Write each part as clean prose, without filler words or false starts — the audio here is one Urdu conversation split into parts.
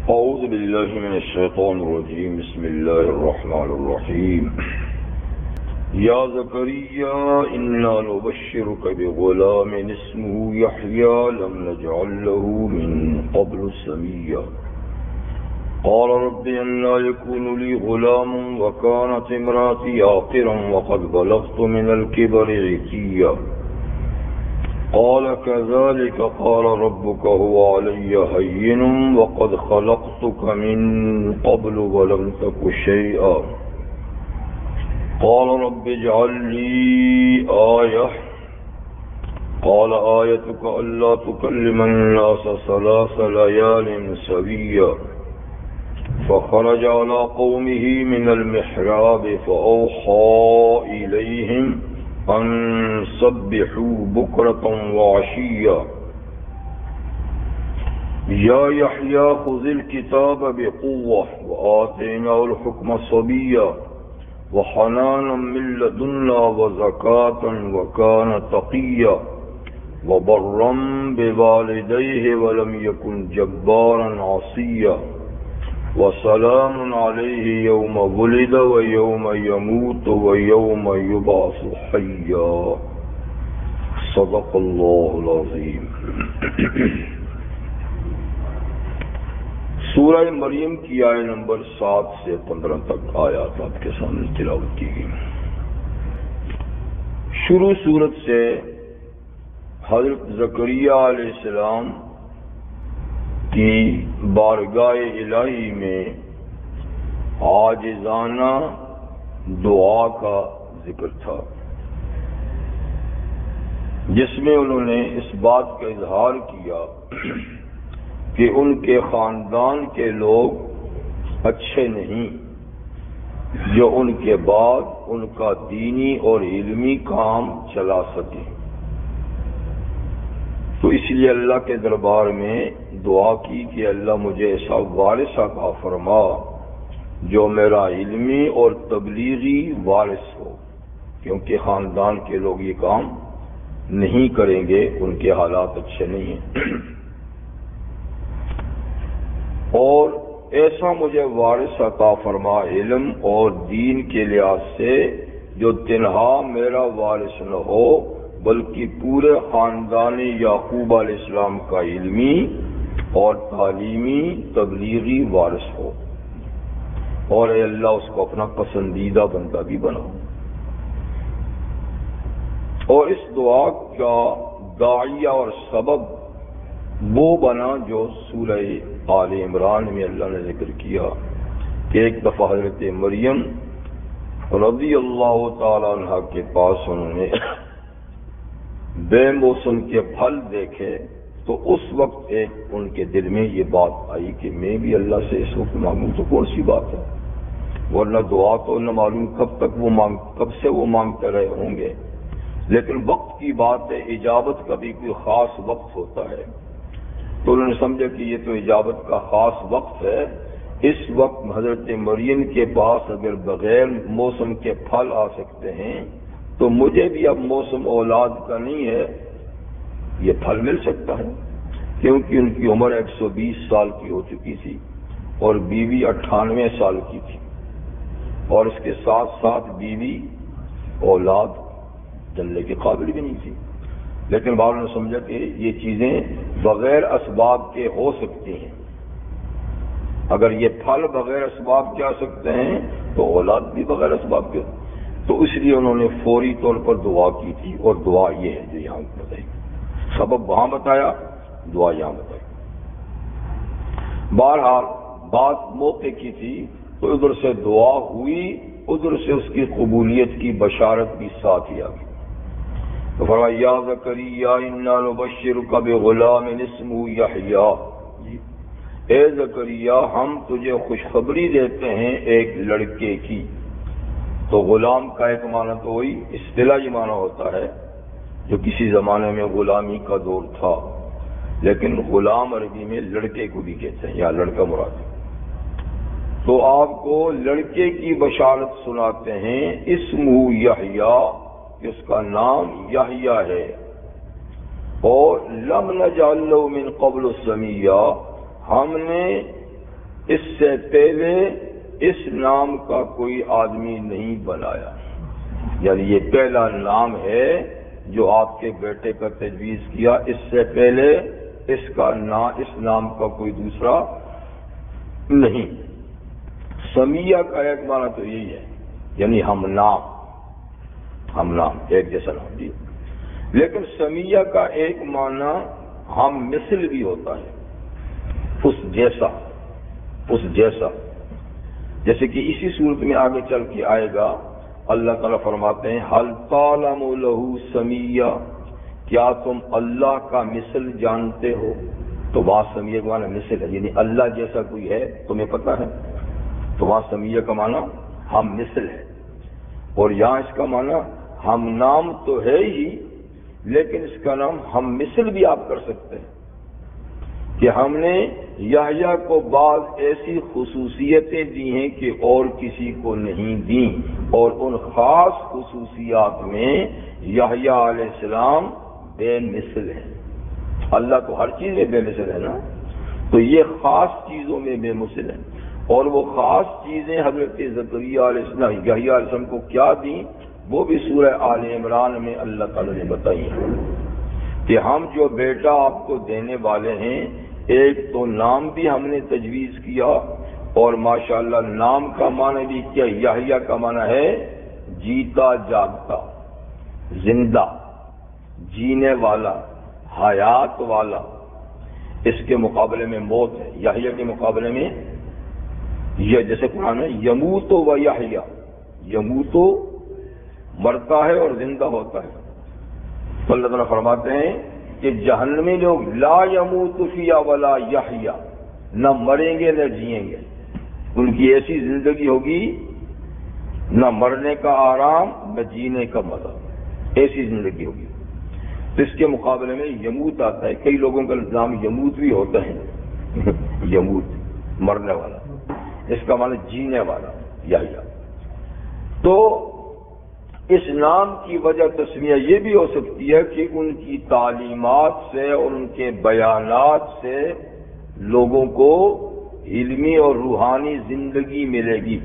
أعوذ بالله من الشيطان الرجيم. بسم الله الرحمن الرحيم. يا زكريا إنا نبشرك بغلام اسمه يحيى لم نجعل له من قبل سميا قال رب أنى يكون لي غلام وكانت امرأتي عاقرا وقد بلغت من الكبر عتيا قال كذلك قال ربك هو علي هين وقد خلقتك من قبل ولم تك شيئا قال رب اجعل لي آية قال آيتك ألا تكلم الناس 3 ليال سويا فخرج على قومه من المحراب فأوحى إليهم أن سبحوا بكرة وعشيا يا يحيى خذ الكتاب بقوة وآتيناه الحكم صبيا وحنانا من لدنا وزكاة وكان تقيا وبرا بوالديه ولم يكن جبارا عصيا وسلام عليه يوم ولد ويوم يموت ويوم يبعث حيا صدق الله العظيم. سورہ مریم کی آیت نمبر 7 سے 15 تک آیات آپ کے سامنے تلاوت کی گئی. شروع سورت سے حضرت زکریا علیہ السلام کی بارگاہ الہی میں عاجزانہ دعا کا ذکر تھا، جس میں انہوں نے اس بات کا اظہار کیا کہ ان کے خاندان کے لوگ اچھے نہیں جو ان کے بعد ان کا دینی اور علمی کام چلا سکے. تو اس لیے اللہ کے دربار میں دعا کی کہ اللہ مجھے ایسا وارث عطا فرما جو میرا علمی اور تبلیغی وارث ہو، کیونکہ خاندان کے لوگ یہ کام نہیں کریں گے، ان کے حالات اچھے نہیں ہیں. اور ایسا مجھے وارث عطا فرما علم اور دین کے لحاظ سے جو تنہا میرا وارث نہ ہو بلکہ پورے خاندان یعقوب علیہ السلام کا علمی اور تعلیمی تبلیغی وارث ہو، اور اے اللہ اس کو اپنا پسندیدہ بندہ بھی بناؤ. اور اس دعا کا داعیہ اور سبب وہ بنا جو سورہ آل عمران میں اللہ نے ذکر کیا کہ ایک دفعہ حضرت مریم رضی اللہ تعالی عنہ کے پاس انہوں نے بے موسم کے پھل دیکھے، تو اس وقت ایک ان کے دل میں یہ بات آئی کہ میں بھی اللہ سے اس وقت مانگوں تو کون سی بات ہے، ورنہ دعا تو نہ معلوم کب سے وہ مانگتے رہے ہوں گے، لیکن وقت کی بات ہے، اجابت کا بھی کوئی خاص وقت ہوتا ہے. تو انہوں نے سمجھا کہ یہ تو اجابت کا خاص وقت ہے، اس وقت حضرت مریم کے پاس اگر بغیر موسم کے پھل آ سکتے ہیں تو مجھے بھی اب موسم اولاد کا نہیں ہے، یہ پھل مل سکتا ہے، کیونکہ ان کی عمر 120 سال کی ہو چکی تھی اور بیوی 98 سال کی تھی، اور اس کے ساتھ ساتھ بیوی اولاد جننے کے قابل بھی نہیں تھی. لیکن بعض نے سمجھا کہ یہ چیزیں بغیر اسباب کے ہو سکتی ہیں، اگر یہ پھل بغیر اسباب کے آ سکتے ہیں تو اولاد بھی بغیر اسباب کے، تو اس لیے انہوں نے فوری طور پر دعا کی تھی، اور دعا یہ ہے جو یہاں بتائی، سبب وہاں بتایا، دعا یہاں بتائی. بہرحال بات موقع کی تھی تو ادھر سے دعا ہوئی، ادھر سے اس کی قبولیت کی بشارت بھی ساتھ ہی آ گئی. تو فرمایا یا زکریا انا نبشرک بغلام اسمہ یحییٰ، اے زکریا ہم تجھے خوشخبری دیتے ہیں ایک لڑکے کی. تو غلام کا ایک معنی تو وہی اصطلاحی معنی ہوتا ہے جو کسی زمانے میں غلامی کا دور تھا، لیکن غلام عربی میں لڑکے کو بھی کہتے ہیں، یا لڑکا مراد ہے. تو آپ کو لڑکے کی بشارت سناتے ہیں اسمہ یحییٰ، کہ اس کا نام یحییٰ ہے، اور لم نجعل له من قبل سمیہ، ہم نے اس سے پہلے اس نام کا کوئی آدمی نہیں بنایا، یعنی یہ پہلا نام ہے جو آپ کے بیٹے کا تجویز کیا، اس سے پہلے اس نام کا کوئی دوسرا نہیں۔ سمیہ کا ایک معنی تو یہی ہے، یعنی ہم نام ایک جیسا نام جی، لیکن سمیہ کا ایک معنی ہم مثل بھی ہوتا ہے، اس جیسا، جیسے کہ اسی صورت میں آگے چل کے آئے گا، اللہ تعالیٰ فرماتے ہیں حل تعلم لہ سمیہ، کیا تم اللہ کا مثل جانتے ہو؟ تو وہاں سمیہ کا معنی مثل ہے، یعنی اللہ جیسا کوئی ہے تمہیں پتہ ہے، تو وہاں سمیہ کا معنی ہم مثل ہے، اور یہاں اس کا معنی ہم نام تو ہے ہی، لیکن اس کا نام ہم مثل بھی آپ کر سکتے ہیں کہ ہم نے یحییٰ کو بعض ایسی خصوصیتیں دی ہیں کہ اور کسی کو نہیں دیں، اور ان خاص خصوصیات میں یحییٰ علیہ السلام بے مثل ہیں۔ اللہ تو ہر چیز میں بے مثل ہے نا، تو یہ خاص چیزوں میں بے مثل ہیں، اور وہ خاص چیزیں حضرت زکریا علیہ السلام یحییٰ علیہ السلام کو کیا دیں وہ بھی سورہ آل عمران میں اللہ تعالی نے بتائی ہے کہ ہم جو بیٹا آپ کو دینے والے ہیں، ایک تو نام بھی ہم نے تجویز کیا، اور ماشاءاللہ نام کا معنی بھی کیا، یحییٰ کا معنی ہے جیتا جاگتا، زندہ، جینے والا، حیات والا۔ اس کے مقابلے میں موت ہے، یحییٰ کے مقابلے میں یہ جیسے قرآن ہے یموت و یحییٰ، یموت مرتا ہے اور زندہ ہوتا ہے، تو اللہ تعالیٰ فرماتے ہیں کہ جہنمی لوگ لا یموت فیہا ولا یحییٰ، نہ مریں گے نہ جئیں گے، ان کی ایسی زندگی ہوگی نہ مرنے کا آرام نہ جینے کا مزہ، ایسی زندگی ہوگی۔ تو اس کے مقابلے میں یموت آتا ہے، کئی لوگوں کا نام یموت بھی ہوتا ہے یموت مرنے والا، اس کا معنی جینے والا یحییٰ۔ تو اس نام کی وجہ تسمیہ یہ بھی ہو سکتی ہے کہ ان کی تعلیمات سے اور ان کے بیانات سے لوگوں کو علمی اور روحانی زندگی ملے گی،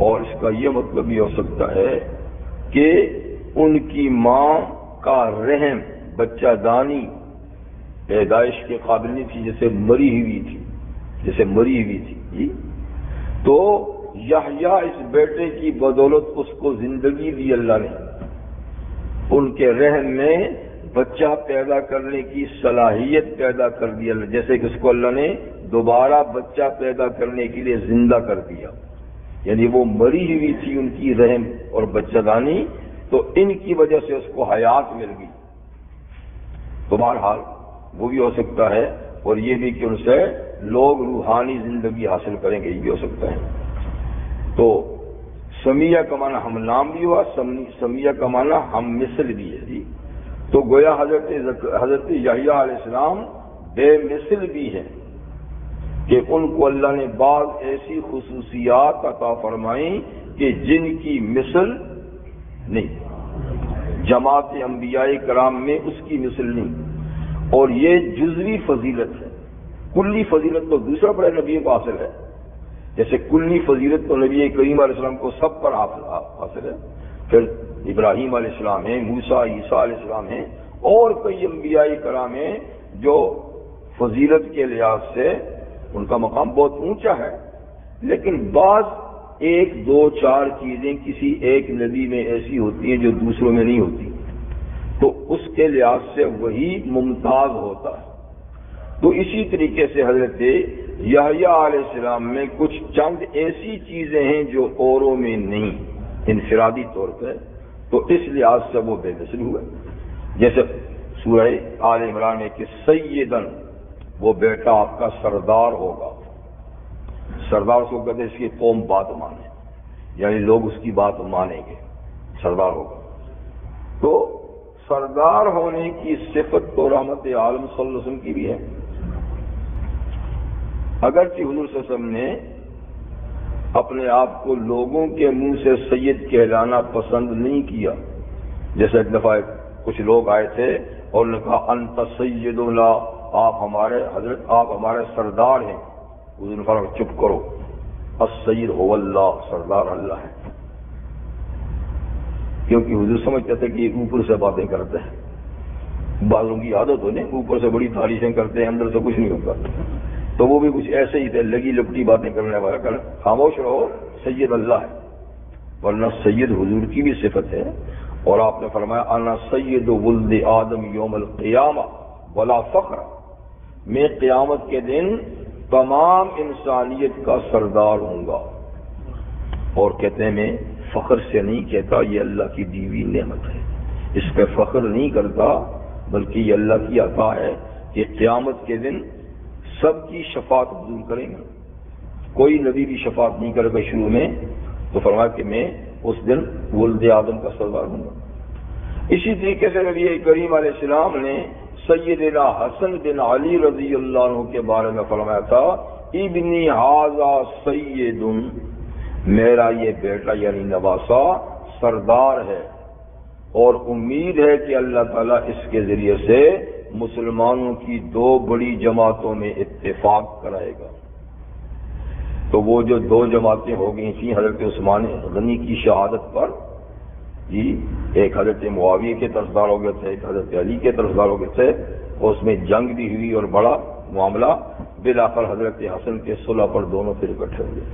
اور اس کا یہ مطلب بھی ہو سکتا ہے کہ ان کی ماں کا رحم، بچہ دانی پیدائش کے قابل نہیں تھی، جیسے مری ہوئی تھی، تو یحییٰ اس بیٹے کی بدولت اس کو زندگی دی اللہ نے، ان کے رحم میں بچہ پیدا کرنے کی صلاحیت پیدا کر دی اللہ، جیسے کہ اس کو اللہ نے دوبارہ بچہ پیدا کرنے کے لیے زندہ کر دیا، یعنی وہ مری ہوئی تھی ان کی رحم اور بچہ دانی، تو ان کی وجہ سے اس کو حیات مل گئی۔ تو بہرحال وہ بھی ہو سکتا ہے، اور یہ بھی کہ ان سے لوگ روحانی زندگی حاصل کریں گے، یہ بھی ہو سکتا ہے۔ تو سمیہ کا معنی ہم نام بھی ہوا، سمیہ کا معنی ہم مثل بھی ہے جی، تو گویا حضرت یحییٰ علیہ السلام بے مثل بھی ہیں کہ ان کو اللہ نے بعض ایسی خصوصیات عطا فرمائیں کہ جن کی مثل نہیں، جماعت انبیاء کرام میں اس کی مثل نہیں، اور یہ جزوی فضیلت ہے، کلی فضیلت تو دوسرا بڑے نبی کو حاصل ہے، جیسے کلی فضیلت تو نبی کریم علیہ السلام کو سب پر حاصل ہے، پھر ابراہیم علیہ السلام ہیں، موسیٰ عیسیٰ علیہ السلام ہیں، اور کئی انبیاء کرام ہیں جو فضیلت کے لحاظ سے ان کا مقام بہت اونچا ہے، لیکن بعض ایک دو چار چیزیں کسی ایک نبی میں ایسی ہوتی ہیں جو دوسروں میں نہیں ہوتی، تو اس کے لحاظ سے وہی ممتاز ہوتا ہے۔ تو اسی طریقے سے حضرت یحییٰ علیہ السلام میں کچھ چند ایسی چیزیں ہیں جو اوروں میں نہیں، انفرادی طور پہ، تو اس لحاظ سے وہ بے مثل ہوئے، جیسے سورہ آل عمران میں کہ سیدن، وہ بیٹا آپ کا سردار ہوگا، سردار کو کہتے ہیں اس کی قوم بات مانے، یعنی لوگ اس کی بات مانیں گے، سردار ہوگا۔ تو سردار ہونے کی صفت تو رحمت عالم صلی اللہ علیہ وسلم کی بھی ہے، اگرچہ حضور صلی اللہ علیہ وسلم نے اپنے آپ کو لوگوں کے منہ سے سید کہلانا پسند نہیں کیا، جیسے ایک دفعہ کچھ لوگ آئے تھے اور نے کہا انت سیدنا آپ ہمارے سردار ہیں. حضور نے فرمایا چپ کرو، السید هو اللہ، سردار اللہ ہے. کیونکہ حضور سمجھتے تھے کہ یہ اوپر سے باتیں کرتے ہیں. بعضوں کی عادت ہونے اوپر سے بڑی تعریفیں کرتے ہیں، اندر سے کچھ نہیں ہوتا. تو وہ بھی کچھ ایسے ہی تھے، لگی لپٹی باتیں کرنے والا. کر خاموش رہو، سید اللہ ہے. ورنہ سید حضور کی بھی صفت ہے. اور آپ نے فرمایا انا سید ولد آدم یوم القیامہ ولا فخر، میں قیامت کے دن تمام انسانیت کا سردار ہوں گا. اور کہتے ہیں میں فخر سے نہیں کہتا، یہ اللہ کی دی ہوئی نعمت ہے، اس پہ فخر نہیں کرتا، بلکہ یہ اللہ کی عطا ہے کہ قیامت کے دن سب کی شفاعت حضور کریں گے. کوئی نبی بھی شفاعت نہیں کرے گا شروع میں. تو فرمایا کہ میں اس دن ولد آدم کا سردار ہوں گا. اسی طریقے سے نبی کریم علیہ السلام نے سیدنا حسن بن علی رضی اللہ عنہ کے بارے میں فرمایا تھا ابنی ھذا سید، میرا یہ بیٹا یعنی نواسا سردار ہے، اور امید ہے کہ اللہ تعالیٰ اس کے ذریعے سے مسلمانوں کی دو بڑی جماعتوں میں اتفاق کرائے گا. تو وہ جو دو جماعتیں ہو گئی تھیں حضرت عثمان غنی کی شہادت پر، جی ایک حضرت معاویہ کے طرفدار ہو گئے تھے، ایک حضرت علی کے طرفدار ہو گئے تھے، اور اس میں جنگ بھی ہوئی اور بڑا معاملہ. بالآخر حضرت حسن کے صلح پر دونوں پھر اکٹھے ہوئے.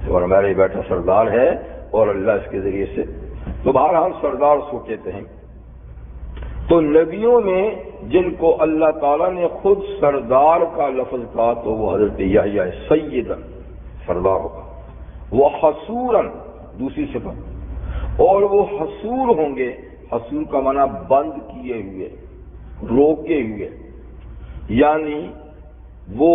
اور ہمارا یہ بیٹا سردار ہے اور اللہ اس کے ذریعے سے. تو بہرحال سردار اس کو کہتے ہیں. تو نبیوں میں جن کو اللہ تعالیٰ نے خود سردار کا لفظ کہا تو وہ حضرت یحییٰ سیدن، سردار ہوگا. وہ حصوراً، دوسری صفت، اور وہ حصور ہوں گے. حصور کا معنی بند کیے ہوئے، روکے ہوئے، یعنی وہ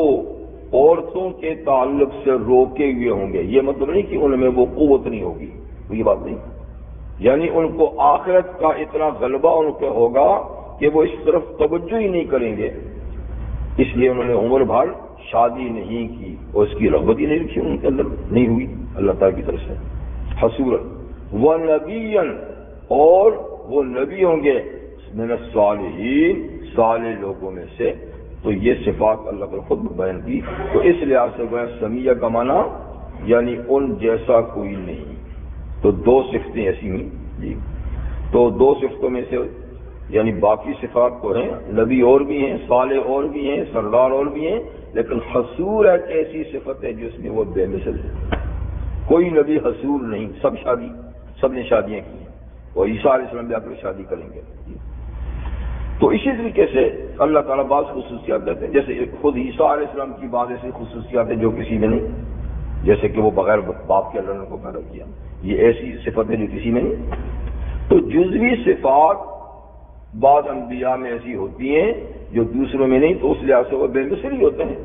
عورتوں کے تعلق سے روکے ہوئے ہوں گے. یہ مطلب نہیں کہ ان میں وہ قوت نہیں ہوگی، یہ بات نہیں. یعنی ان کو آخرت کا اتنا غلبہ ان پہ ہوگا کہ وہ اس طرف توجہ ہی نہیں کریں گے. اس لیے انہوں نے عمر بھر شادی نہیں کی اور اس کی رغبت ہی نہیں رکھی، ان کے اندر نہیں ہوئی اللہ تعالیٰ کی طرف سے. حصوراً ونبیاً، اور وہ نبی ہوں گے من الصالحین، صالح لوگوں میں سے. تو یہ صفات اللہ پر خود بیان کی. تو اس لحاظ سے گویا سمیہ کا معنی یعنی ان جیسا کوئی نہیں. تو دو صفتیں ایسی ہوئی جی. تو دو صفتوں میں سے یعنی باقی صفات تو ہیں، نبی اور بھی ہیں، صالح اور بھی ہیں، سردار اور بھی ہیں، لیکن حصور ایک ایسی صفت ہے جس میں وہ بے مثل ہے. کوئی نبی حصور نہیں، سب نے شادیاں کی ہیں، اور عیسیٰ علیہ السلام بھی آ کر شادی کریں گے. تو اسی طریقے سے اللہ تعالیٰ بعض خصوصیات دیتے ہیں، جیسے خود عیسیٰ علیہ السلام کی بعض ایسی خصوصیات ہیں جو کسی میں نہیں، جیسے کہ وہ بغیر باپ کے اللہ نے کو پیدا کیا. یہ ایسی صفت ہے جو کسی میں نہیں. تو جزوی صفات بعض انبیاء میں ایسی ہوتی ہیں جو دوسروں میں نہیں، تو اس لحاظ سے وہ بے مثل ہی ہوتے ہیں.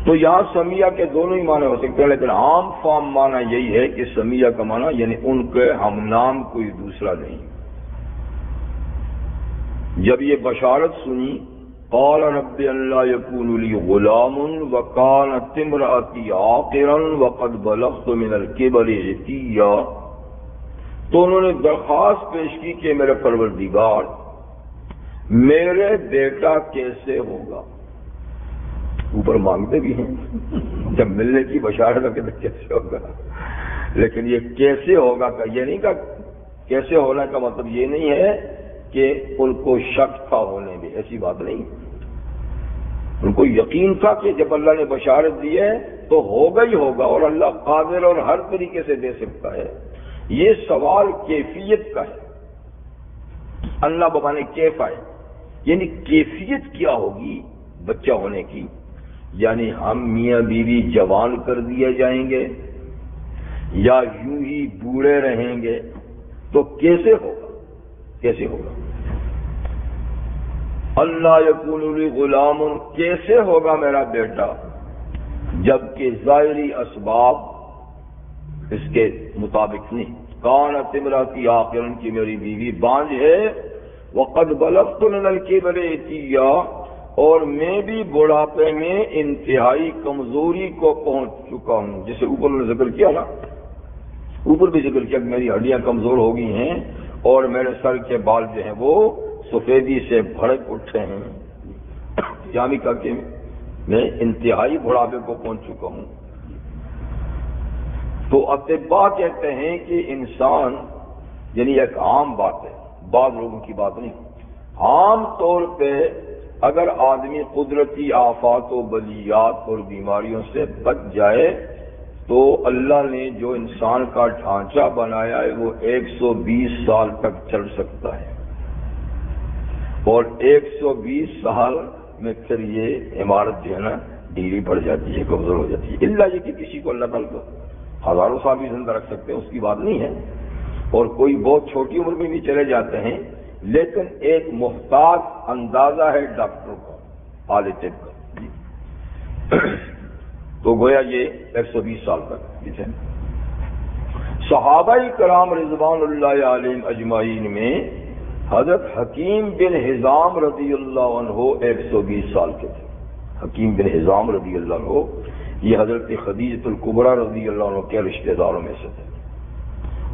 تو یہاں سمیہ کے دونوں ہی معنی ہو سکتے ہیں، لیکن عام فام معنی یہی ہے کہ سمیہ کا معنی یعنی ان کے ہم نام کوئی دوسرا نہیں. جب یہ بشارت سنی قال رب اللہ یکون لی غلام وکانت امرأتی عاقرا وقد بلغت من الکبر عتیا، تو انہوں نے درخواست پیش کی کہ میرے پروردگار میرے بیٹا کیسے ہوگا. اوپر مانگتے بھی ہیں، جب ملنے کی بشارت ہے کہ کیسے ہوگا، لیکن یہ کیسے ہوگا کا یہ نہیں، کا کیسے ہونے کا مطلب یہ نہیں ہے کہ ان کو شک تھا ہونے میں، ایسی بات نہیں. ان کو یقین تھا کہ جب اللہ نے بشارت دی ہے تو ہوگا ہی ہوگا، اور اللہ قادر اور ہر طریقے سے دے سکتا ہے. یہ سوال کیفیت کا ہے. اللہ بمانے کیف آئے، یعنی کیفیت کیا ہوگی بچہ ہونے کی. یعنی ہم میاں بیوی جوان کر دیے جائیں گے یا یوں ہی بوڑھے رہیں گے، تو کیسے ہوگا، کیسے ہوگا. اللہ یکون لی غلام، کیسے ہوگا میرا بیٹا، جبکہ ظاہری اسباب اس کے مطابق نہیں. کانت امرأتی عاقرا، کی میری بیوی بانجھ ہے، وقد بلغت من الکبر عتیا، اور میں بھی بڑھاپے میں انتہائی کمزوری کو پہنچ چکا ہوں. جیسے اوپر نے ذکر کیا نا، اوپر بھی ذکر کیا کہ میری ہڈیاں کمزور ہو گئی ہیں اور میرے سر کے بال جو ہیں وہ سفیدی سے بھڑک اٹھے ہیں، یعنی کہ میں انتہائی بڑھاپے کو پہنچ چکا ہوں۔ تو اطباء کہتے ہیں کہ انسان، یعنی ایک عام بات ہے، بعض لوگوں کی بات نہیں، عام طور پہ اگر آدمی قدرتی آفات و بلیات اور بیماریوں سے بچ جائے تو اللہ نے جو انسان کا ڈھانچہ بنایا ہے وہ 120 سال تک چل سکتا ہے، اور 120 سال میں پھر یہ عمارت جو ہے نا ڈھیلی پڑ جاتی ہے، کمزور ہو جاتی ہے، اللہ یہ کہ کسی کو اللہ تعالیٰ کو ہزاروں سال بھی زندہ رکھ سکتے ہیں، اس کی بات نہیں ہے، اور کوئی بہت چھوٹی عمر میں بھی چلے جاتے ہیں، لیکن ایک محتاط اندازہ ہے ڈاکٹر کا، اعلی طب کا، تو گویا یہ 120 سال تک ہے۔ صحابہ کرام رضوان اللہ علیہم اجمعین میں حضرت حکیم بن حزام رضی اللہ عنہ 120 سال کے تھے۔ حکیم بن حزام رضی اللہ عنہ یہ حضرت خدیجہ الکبریٰ رضی اللہ عنہ کے رشتہ داروں میں سے تھے،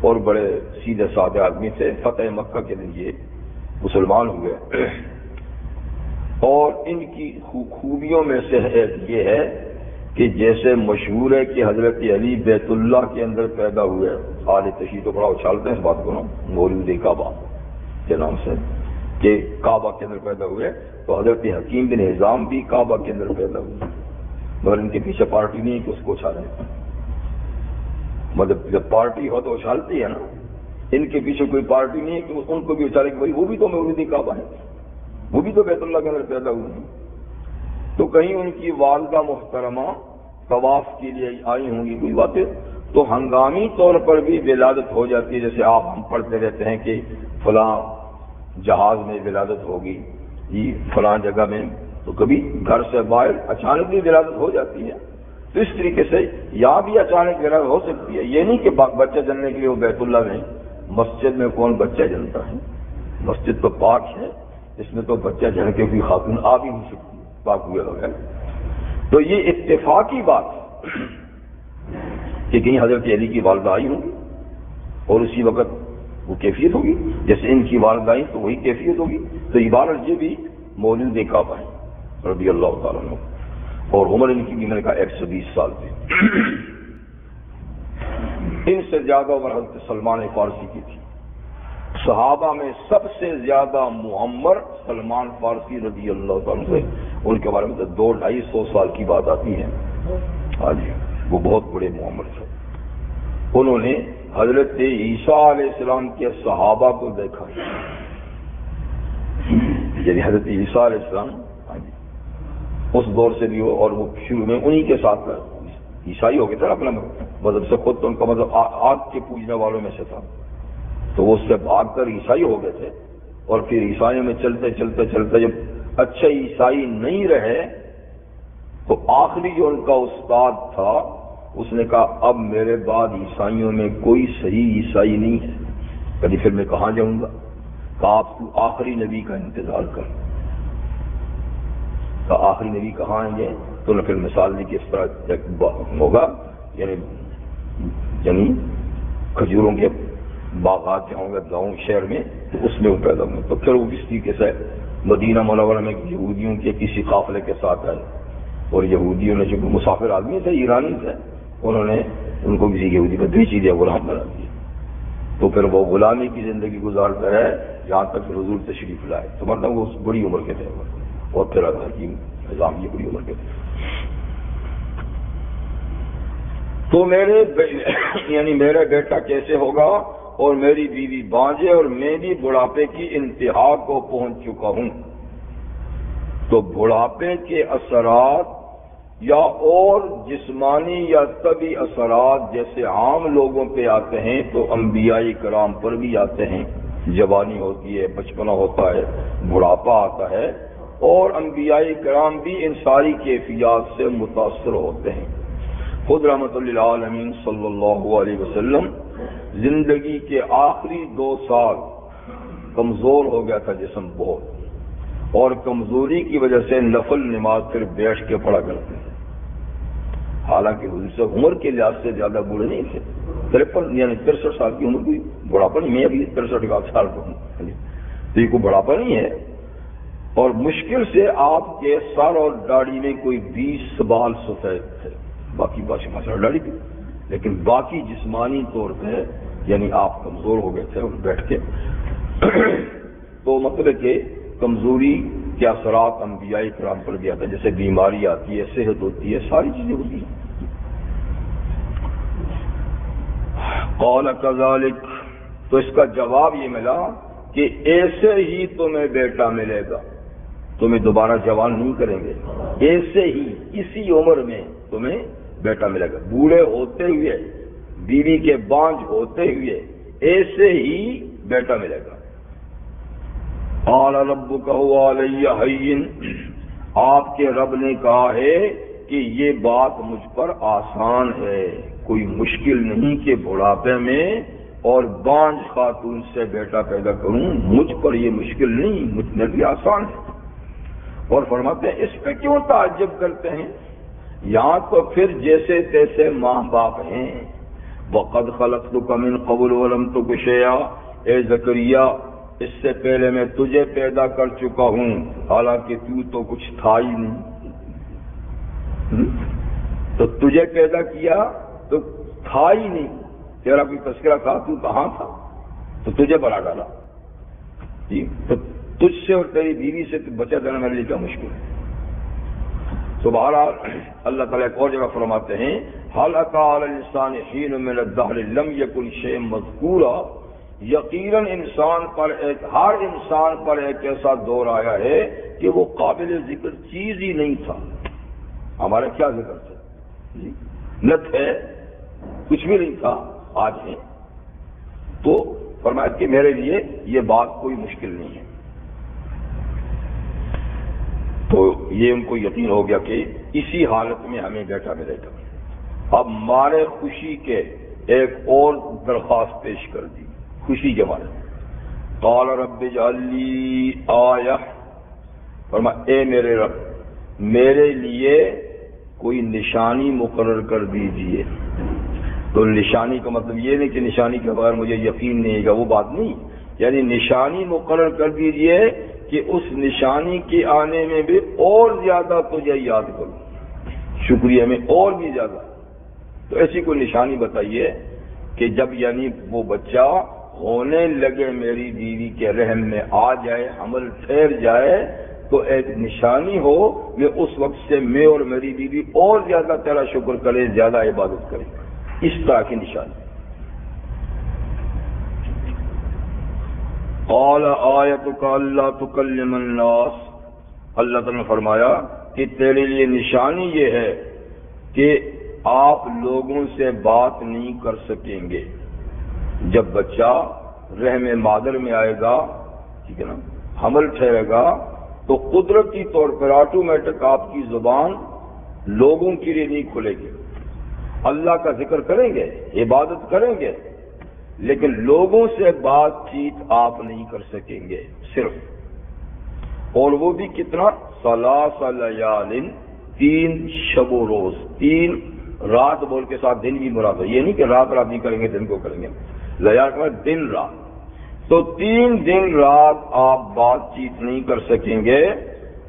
اور بڑے سیدھے سادے آدمی تھے۔ فتح مکہ کے دن یہ مسلمان ہوئے، اور ان کی خوبیوں میں سے ایک یہ ہے کہ جیسے مشہور ہے کہ حضرت علی بیت اللہ کے اندر پیدا ہوئے، آل تشیع تو بڑا اچھالتے ہیں اس بات کو نا، مولود کعبہ کے نام سے، کہ کعبہ کے اندر پیدا ہوئے، تو حضرت حکیم بن حزام بھی کعبہ کے اندر پیدا ہوئے، مگر ان کے پیچھے پارٹی نہیں کہ اس کو اچھالیں، مطلب جب پارٹی ہو تو اچھالتی ہے نا، ان کے پیچھے کوئی پارٹی نہیں ہے کہ ان کو بھی اچھالے کہ بھائی وہ بھی تو مولود کعبہ ہے، وہ بھی تو بیت اللہ کے اندر پیدا ہوئے ہیں۔ تو کہیں ان کی والدہ محترمہ طواف کے لیے آئی ہوں گی کوئی باتیں، تو ہنگامی طور پر بھی ولادت ہو جاتی ہے، جیسے آپ ہم پڑھتے رہتے ہیں کہ فلاں جہاز میں ولادت ہوگی، یہ فلاں جگہ میں، تو کبھی گھر سے باہر اچانک بھی ولادت ہو جاتی ہے۔ تو اس طریقے سے یہاں بھی اچانک ولادت ہو سکتی ہے، یہ نہیں کہ بچہ جننے کے لیے وہ بیت اللہ میں، مسجد میں کون بچہ جنتا ہے، مسجد تو پاک ہے، اس میں تو بچہ جن کے کوئی خاتون آ بھی نہیں سکتی پاک ہوئے بغیر۔ تو یہ اتفاقی بات ہے کہ کہیں حضرت علی کی والدہ آئی ہوں گی اور اسی وقت وہ کیفیت ہوگی، جیسے ان کی والدہ آئی تو وہی کیفیت ہوگی۔ تو عبارت یہ بھی مولود کعبہ ہے رضی اللہ تعالیٰ عنہ، اور عمر ان کی بھی میں نے کہا 120 سال تھی۔ ان سے زیادہ عمر حضرت سلمان فارسی کی تھی۔ صحابہ میں سب سے زیادہ معمر سلمان فارسی رضی اللہ تعالیٰ سے، ان کے بارے میں تو 200-250 سال کی بات آتی ہے۔ ہاں جی، وہ بہت بڑے معمر تھے۔ انہوں نے حضرت عیسیٰ علیہ السلام کے صحابہ کو دیکھا، یعنی حضرت عیسیٰ علیہ السلام اس دور سے بھی ہو، اور وہ شروع میں انہی کے ساتھ عیسائی ہو گئے تھے اپنا مذہب سے، خود تو ان کا مذہب آگ کے پوجنے والوں میں سے تھا، تو وہ اس سے بھاگ کر عیسائی ہو گئے تھے، اور پھر عیسائیوں میں چلتے چلتے چلتے جب اچھے عیسائی نہیں رہے تو آخری جو ان کا استاد تھا اس نے کہا اب میرے بعد عیسائیوں میں کوئی صحیح عیسائی نہیں ہے، کبھی پھر میں کہاں جاؤں گا؟ کہا آپ تو آخری نبی کا انتظار کر۔ تو آخری نبی کہاں آئیں گے؟ تو نے پھر مثال دی کہ اس طرح ہوگا، یعنی کھجوروں کے باغات جہاں ہوں گے گاؤں شہر میں، تو اس میں وہ پیدا ہوئے۔ تو پھر وہ اس طریقے سے مدینہ منورہ میں یہودیوں کے کسی قافلے کے ساتھ آئے، اور یہودیوں نے جو مسافر آدمی تھے، ایرانی تھے، انہوں نے ان کو کسی یہودی پر بیچ دیا، غلام بنا دیا، تو پھر وہ غلامی کی زندگی گزارتا ہے جہاں تک حضور تشریف لائے۔ تو مطلب وہ بڑی عمر کے تھے، اور پھر حکیم نظام یہ بڑی عمر کے تھے۔ تو میرا بیٹا کیسے ہوگا، اور میری بیوی بانجے، اور میں بھی بڑھاپے کی انتہا کو پہنچ چکا ہوں۔ تو بڑھاپے کے اثرات یا اور جسمانی یا طبی اثرات جیسے عام لوگوں پہ آتے ہیں تو انبیاء کرام پر بھی آتے ہیں۔ جوانی ہوتی ہے، بچپنا ہوتا ہے، بڑھاپا آتا ہے، اور انبیاء کرام بھی ان ساری کیفیات سے متاثر ہوتے ہیں۔ خود رحمت للعالمین صلی اللہ علیہ وسلم زندگی کے آخری 2 سال کمزور ہو گیا تھا جسم بہت، اور کمزوری کی وجہ سے نفل نماز پھر بیٹھ کے پڑھا کرتے تھے، حالانکہ حضور سے عمر کے لحاظ سے زیادہ بوڑھے نہیں تھے، 53 یعنی 63 سال کی عمر کی بڑھاپا نہیں، میں ابھی 63 سال کا ہوں، تو یہ کوئی بڑھاپا نہیں ہے، اور مشکل سے آپ کے سر اور داڑھی میں کوئی 20 بال سفید تھے، باقی مسئلہ داڑھی تھی، لیکن باقی جسمانی طور پہ یعنی آپ کمزور ہو گئے تھے بیٹھ کے۔ تو مطلب کہ کمزوری کے اثرات انبیاء کرام پر بھی آتا ہے، جیسے بیماری آتی ہے، صحت ہوتی ہے، ساری چیزیں ہوتی ہیں۔ قال کذالک، تو اس کا جواب یہ ملا کہ ایسے ہی تمہیں بیٹا ملے گا، تمہیں دوبارہ جوان نہیں کریں گے، ایسے ہی اسی عمر میں تمہیں بیٹا ملے گا، بوڑھے ہوتے ہوئے، بیوی کے بانجھ ہوتے ہوئے ایسے ہی بیٹا ملے گا۔ قال ربک هو علی ہین، آپ کے رب نے کہا ہے کہ یہ بات مجھ پر آسان ہے، کوئی مشکل نہیں کہ بڑھاپے میں اور بانجھ خاتون سے بیٹا پیدا کروں، مجھ پر یہ مشکل نہیں، مجھ میں بھی آسان ہے۔ اور فرماتے ہیں اس پہ کیوں تعجب کرتے ہیں، یہاں تو پھر جیسے تیسے ماں باپ ہیں۔ وَقَدْ خَلَقْتُكَ مِنْ قَبْلُ وَلَمْ تُكْ شَيْئًا، اے زکریا اس سے پہلے میں تجھے پیدا کر چکا ہوں، حالانکہ تو کچھ تھا ہی نہیں۔ تو تجھے پیدا کیا تو تھا ہی نہیں، تیرا کوئی تذکرہ تھا، تو کہاں تھا، تو تجھے بنا ڈالا۔ تو تجھ سے اور تیری بیوی سے بچا دینا میرے لیے کیا مشکل ہے۔ تو بہرحال اللہ تعالیٰ ایک اور جگہ فرماتے ہیں هَلْ أَتَىٰ عَلَى الْإِنسَانِ حِینٌ مِّنَ الدَّهْرِ لَمْ یَکُنْ شَیْئًا مَّذْکُورًا، یقیناً ہر انسان پر ایک ایسا دور آیا ہے کہ وہ قابل ذکر چیز ہی نہیں تھا۔ ہمارا کیا ذکر تھا، نہ تھے، کچھ بھی نہیں تھا، آج ہے۔ تو فرمایا کہ میرے لیے یہ بات کوئی مشکل نہیں ہے۔ تو یہ ان کو یقین ہو گیا کہ اسی حالت میں ہمیں بیٹا ملے گا۔ اب مارے خوشی کے ایک اور درخواست پیش کر دی، خوشی کے بارے میں۔ قال رب اجعل لی آیہ، فرمایا اے میرے رب میرے لیے کوئی نشانی مقرر کر دیجئے۔ تو نشانی کا مطلب یہ نہیں کہ نشانی کے بغیر مجھے یقین نہیں گا، وہ بات نہیں، یعنی نشانی مقرر کر دیجئے کہ اس نشانی کے آنے میں بھی اور زیادہ تجھے یاد کروں، شکریہ میں اور بھی زیادہ۔ تو ایسی کوئی نشانی بتائیے کہ جب یعنی وہ بچہ ہونے لگے میری بیوی کے رحم میں آ جائے، حمل ٹھہر جائے، تو ایک نشانی ہو کہ اس وقت سے میں اور میری بیوی اور زیادہ تیرا شکر کریں، زیادہ عبادت کریں، اس طرح کی نشانی۔ قال آیتک اللہ تکلم الناس، اللہ تعالیٰ نے فرمایا کہ تیرے لیے نشانی یہ ہے کہ آپ لوگوں سے بات نہیں کر سکیں گے۔ جب بچہ رحم مادر میں آئے گا، ٹھیک ہے نا، حمل ٹھہرے گا، تو قدرتی طور پر آٹومیٹک آپ کی زبان لوگوں کے لیے نہیں کھلے گی، اللہ کا ذکر کریں گے، عبادت کریں گے، لیکن لوگوں سے بات چیت آپ نہیں کر سکیں گے صرف، اور وہ بھی کتنا، ثلاث لیال، 3 شب و روز، 3 رات بول کے ساتھ دن بھی مراد ہے، یہ نہیں کہ رات نہیں کریں گے دن کو کریں گے، لیال کا دن رات، تو 3 دن رات آپ بات چیت نہیں کر سکیں گے،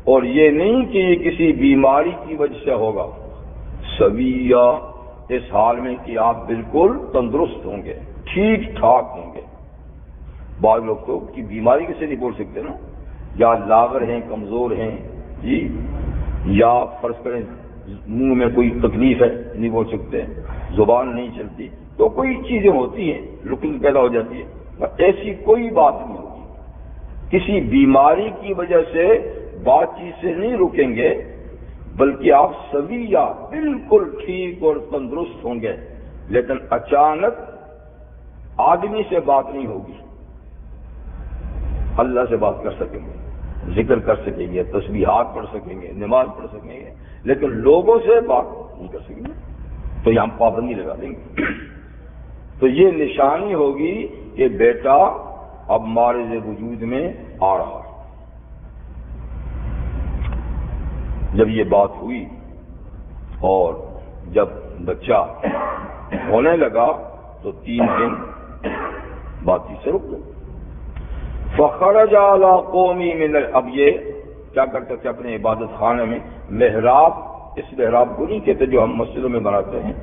اور یہ نہیں کہ یہ کسی بیماری کی وجہ سے ہوگا، سویہ، اس حال میں کہ آپ بالکل تندرست ہوں گے، ٹھیک ٹھاک ہوں گے۔ بعض لوگ تو کی بیماری کسی نہیں بول سکتے نا، یا لاغر ہیں، کمزور ہیں جی، یا فرض کریں منہ میں کوئی تکلیف ہے نہیں بول سکتے، زبان نہیں چلتی، تو کوئی چیزیں ہوتی ہیں، رکن پیدا ہو جاتی ہے، ایسی کوئی بات نہیں ہوگی، کسی بیماری کی وجہ سے بات چیت سے نہیں رکیں گے، بلکہ آپ سویہ بالکل ٹھیک اور تندرست ہوں گے، لیکن اچانک آدمی سے بات نہیں ہوگی، اللہ سے بات کر سکیں گے، ذکر کر سکیں گے، تسبیحات پڑھ سکیں گے، نماز پڑھ سکیں گے، لیکن لوگوں سے بات نہیں کر سکیں گے، تو یہ ہم پابندی لگا دیں گے۔ تو یہ نشانی ہوگی کہ بیٹا اب مارز وجود میں آ رہا ہے۔ جب یہ بات ہوئی اور جب بچہ ہونے لگا تو 3 دن بات سے رک گئے۔ فخرج علی قومی من اب یہ کیا کرتے تھے اپنے عبادت خانے میں محراب، اس محراب کو نہیں کہتے جو ہم مسجدوں میں بناتے ہیں،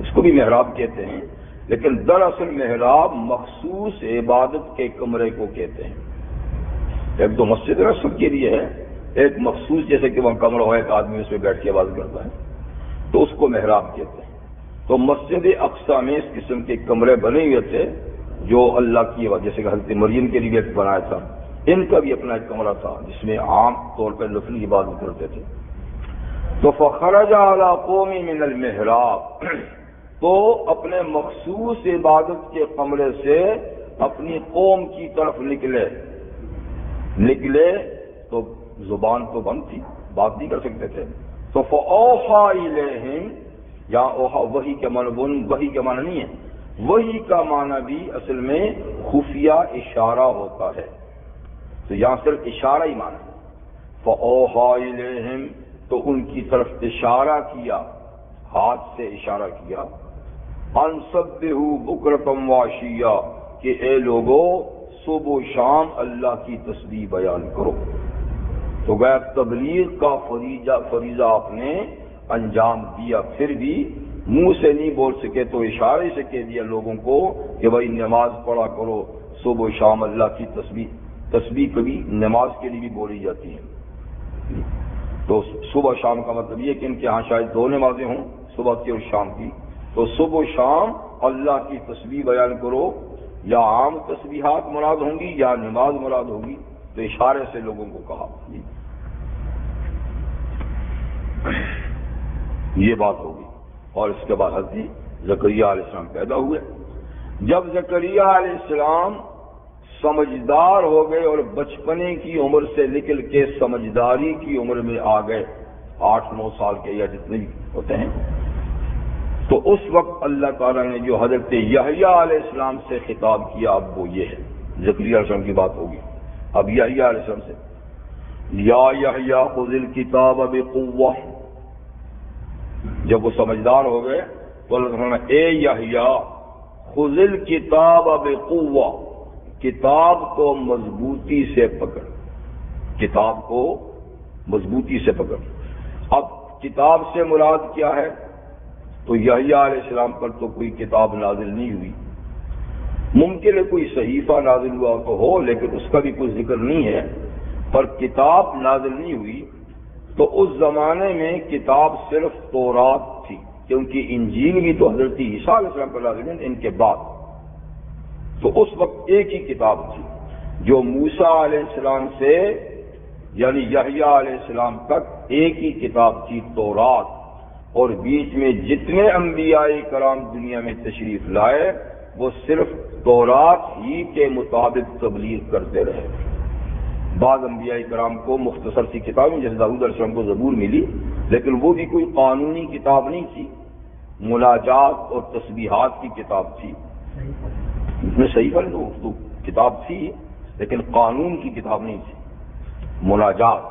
اس کو بھی محراب کہتے ہیں، لیکن دراصل محراب مخصوص عبادت کے کمرے کو کہتے ہیں۔ ایک تو مسجد سب کے لیے ہے، ایک مخصوص جیسے کہ وہ کمرہ ہو ایک آدمی اس میں بیٹھ کے عبادت کرتا ہے تو اس کو محراب کہتے ہیں۔ تو مسجد اقصی میں اس قسم کے کمرے بنے ہوئے تھے جو اللہ کی جیسے کہ حضرت مریم کے لیے ایک بنایا تھا، ان کا بھی اپنا ایک کمرہ تھا جس میں عام طور پر نفلی عبادت کرتے تھے۔ تو فخرج علی قوم من المحراب، تو اپنے مخصوص عبادت کے کمرے سے اپنی قوم کی طرف نکلے تو زبان تو بند تھی، بات نہیں کر سکتے تھے۔ تو فاوحی الیہم، یا وحی کے معنی وحی کا معنی نہیں ہے، وحی کا معنی بھی اصل میں خفیہ اشارہ ہوتا ہے، تو یہاں صرف اشارہ ہی معنی ہے۔ فاوحی الیہم، تو ان کی طرف اشارہ کیا، ہاتھ سے اشارہ کیا، ان سبحوا بکرۃ وعشیا، کہ اے لوگو صبح و شام اللہ کی تسبیح بیان کرو۔ تو گویا تبلیغ کا فریضہ آپ نے انجام دیا، پھر بھی منہ سے نہیں بول سکے تو اشارے سے کہہ دیا لوگوں کو کہ بھائی نماز پڑھا کرو، صبح و شام اللہ کی تسبیح کبھی نماز کے لیے بھی بولی جاتی ہے۔ تو صبح شام کا مطلب یہ کہ ان کے ہاں شاید دو نمازیں ہوں، صبح کی اور شام کی، تو صبح و شام اللہ کی تسبیح بیان کرو، یا عام تسبیحات مراد ہوں گی یا نماز مراد ہوگی، تو اشارے سے لوگوں کو کہا۔ یہ بات ہوگی۔ اور اس کے بعد حضرت زکریا علیہ السلام پیدا ہوئے۔ جب زکریا علیہ السلام سمجھدار ہو گئے اور بچپنے کی عمر سے نکل کے سمجھداری کی عمر میں آ گئے، 8-9 سال کے یا جتنے بھی ہوتے ہیں، تو اس وقت اللہ تعالیٰ نے جو حضرت یحییٰ علیہ السلام سے خطاب کیا، اب وہ یہ ہے، زکریا علیہ السلام کی بات ہوگی۔ اب یحییٰ علیہ السلام سے، یا یحییٰ خذ الکتاب بقوہ، جب وہ سمجھدار ہو گئے تو اللہ تعالیٰ نے اے یحییٰ خذ الکتاب بقوہ، کتاب کو مضبوطی سے پکڑ، کتاب کو مضبوطی سے پکڑ۔ اب کتاب سے مراد کیا ہے؟ تو یحییٰ علیہ السلام پر تو کوئی کتاب نازل نہیں ہوئی، ممکن ہے کوئی صحیفہ نازل ہوا تو ہو، لیکن اس کا بھی کوئی ذکر نہیں ہے، پر کتاب نازل نہیں ہوئی۔ تو اس زمانے میں کتاب صرف تورات تھی، کیونکہ انجیل بھی تو حضرت عیسیٰ علیہ السلام پر نازل ہوئی ان کے بعد، تو اس وقت ایک ہی کتاب تھی جو موسیٰ علیہ السلام سے یعنی یحییٰ علیہ السلام تک ایک ہی کتاب تھی، تورات، اور بیچ میں جتنے انبیاء کرام دنیا میں تشریف لائے وہ صرف تورات ہی کے مطابق تبلیغ کرتے رہے۔ بعض انبیاء کرام کو مختصر سی کتابیں جیسے داؤد علیہ السلام کو زبور ملی، لیکن وہ بھی کوئی قانونی کتاب نہیں تھی، مناجات اور تسبیحات کی کتاب تھی۔ اس میں صحیح پر تو کتاب تھی لیکن قانون کی کتاب نہیں تھی، مناجات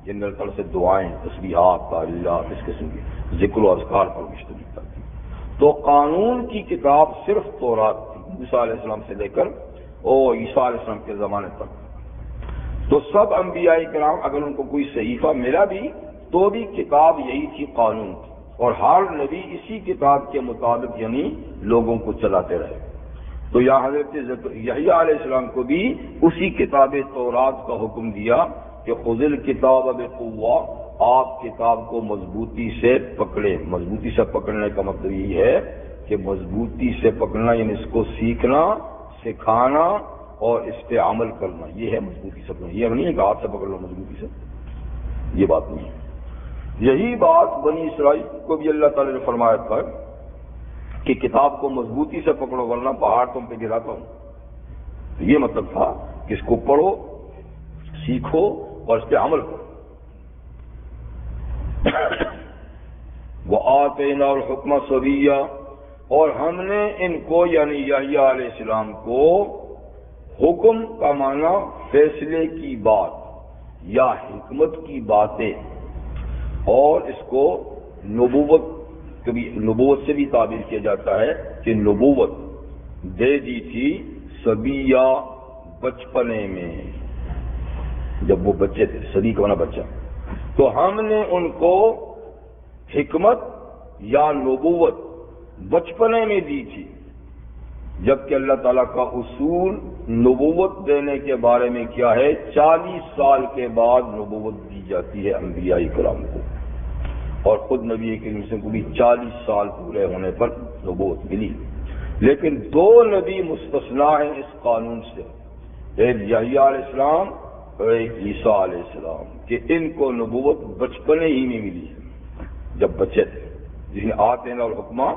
جن اللہ تعالیٰ سے دعائیں، تسبیحات، تعلیلات، اس قسم کی ذکر و اذکار پر مشتمل کرتی۔ تو قانون کی کتاب صرف تورات تھی، موسیٰ علیہ السلام سے لے کر اور عیسیٰ علیہ السلام کے زمانے تک۔ تو سب انبیاء کرام اگر ان کو کوئی صحیفہ ملا بھی تو بھی کتاب یہی تھی، قانون تھی، اور ہر نبی اسی کتاب کے مطابق یعنی لوگوں کو چلاتے رہے۔ تو یا حضرت یحییٰ علیہ السلام کو بھی اسی کتاب تورات کا حکم دیا کہ خذ الکتاب بقوہ، آپ کتاب کو مضبوطی سے پکڑے۔ مضبوطی سے پکڑنے کا مطلب یہ ہے کہ مضبوطی سے پکڑنا یعنی اس کو سیکھنا، سکھانا اور اس پہ عمل کرنا، یہ ہے مضبوطی سے پکڑنا۔ یہ نہیں ہے کہ ہاتھ سے پکڑ لو مضبوطی سے، یہ بات نہیں ہے۔ یہی بات بنی اسرائیل کو بھی اللہ تعالی نے فرمایا تھا کہ کتاب کو مضبوطی سے پکڑو ورنہ پہاڑ تم پہ گراتا ہوں۔ تو یہ مطلب تھا کہ اس کو پڑھو، سیکھو اور اس پہ عمل کرو۔ وَآتَيْنَا الْحُكْمَ صَبِيًّا، اور ہم نے ان کو یعنی یحییٰ علیہ السلام کو حکم کا معنی فیصلے کی بات یا حکمت کی باتیں، اور اس کو نبوت، کبھی نبوت سے بھی تعبیر کیا جاتا ہے کہ نبوت دے دی تھی صبیہ بچپنے میں، جب وہ بچے تھے، صدی کا بچہ، تو ہم نے ان کو حکمت یا نبوت بچپنے میں دی تھی، جبکہ اللہ تعالیٰ کا اصول نبوت دینے کے بارے میں کیا ہے؟ 40 سال کے بعد نبوت دی جاتی ہے انبیاء کرام کو، اور خود نبی کریم صلی اللہ علیہ وسلم کو بھی 40 سال پورے ہونے پر نبوت ملی۔ لیکن 2 نبی مستثنا ہیں اس قانون سے، ایک یحییٰ علیہ السلام اور ایک عیسیٰ علیہ السلام، کہ ان کو نبوت بچپنے ہی میں ملی جب بچے تھے، جس نے آتینا الحکمہ،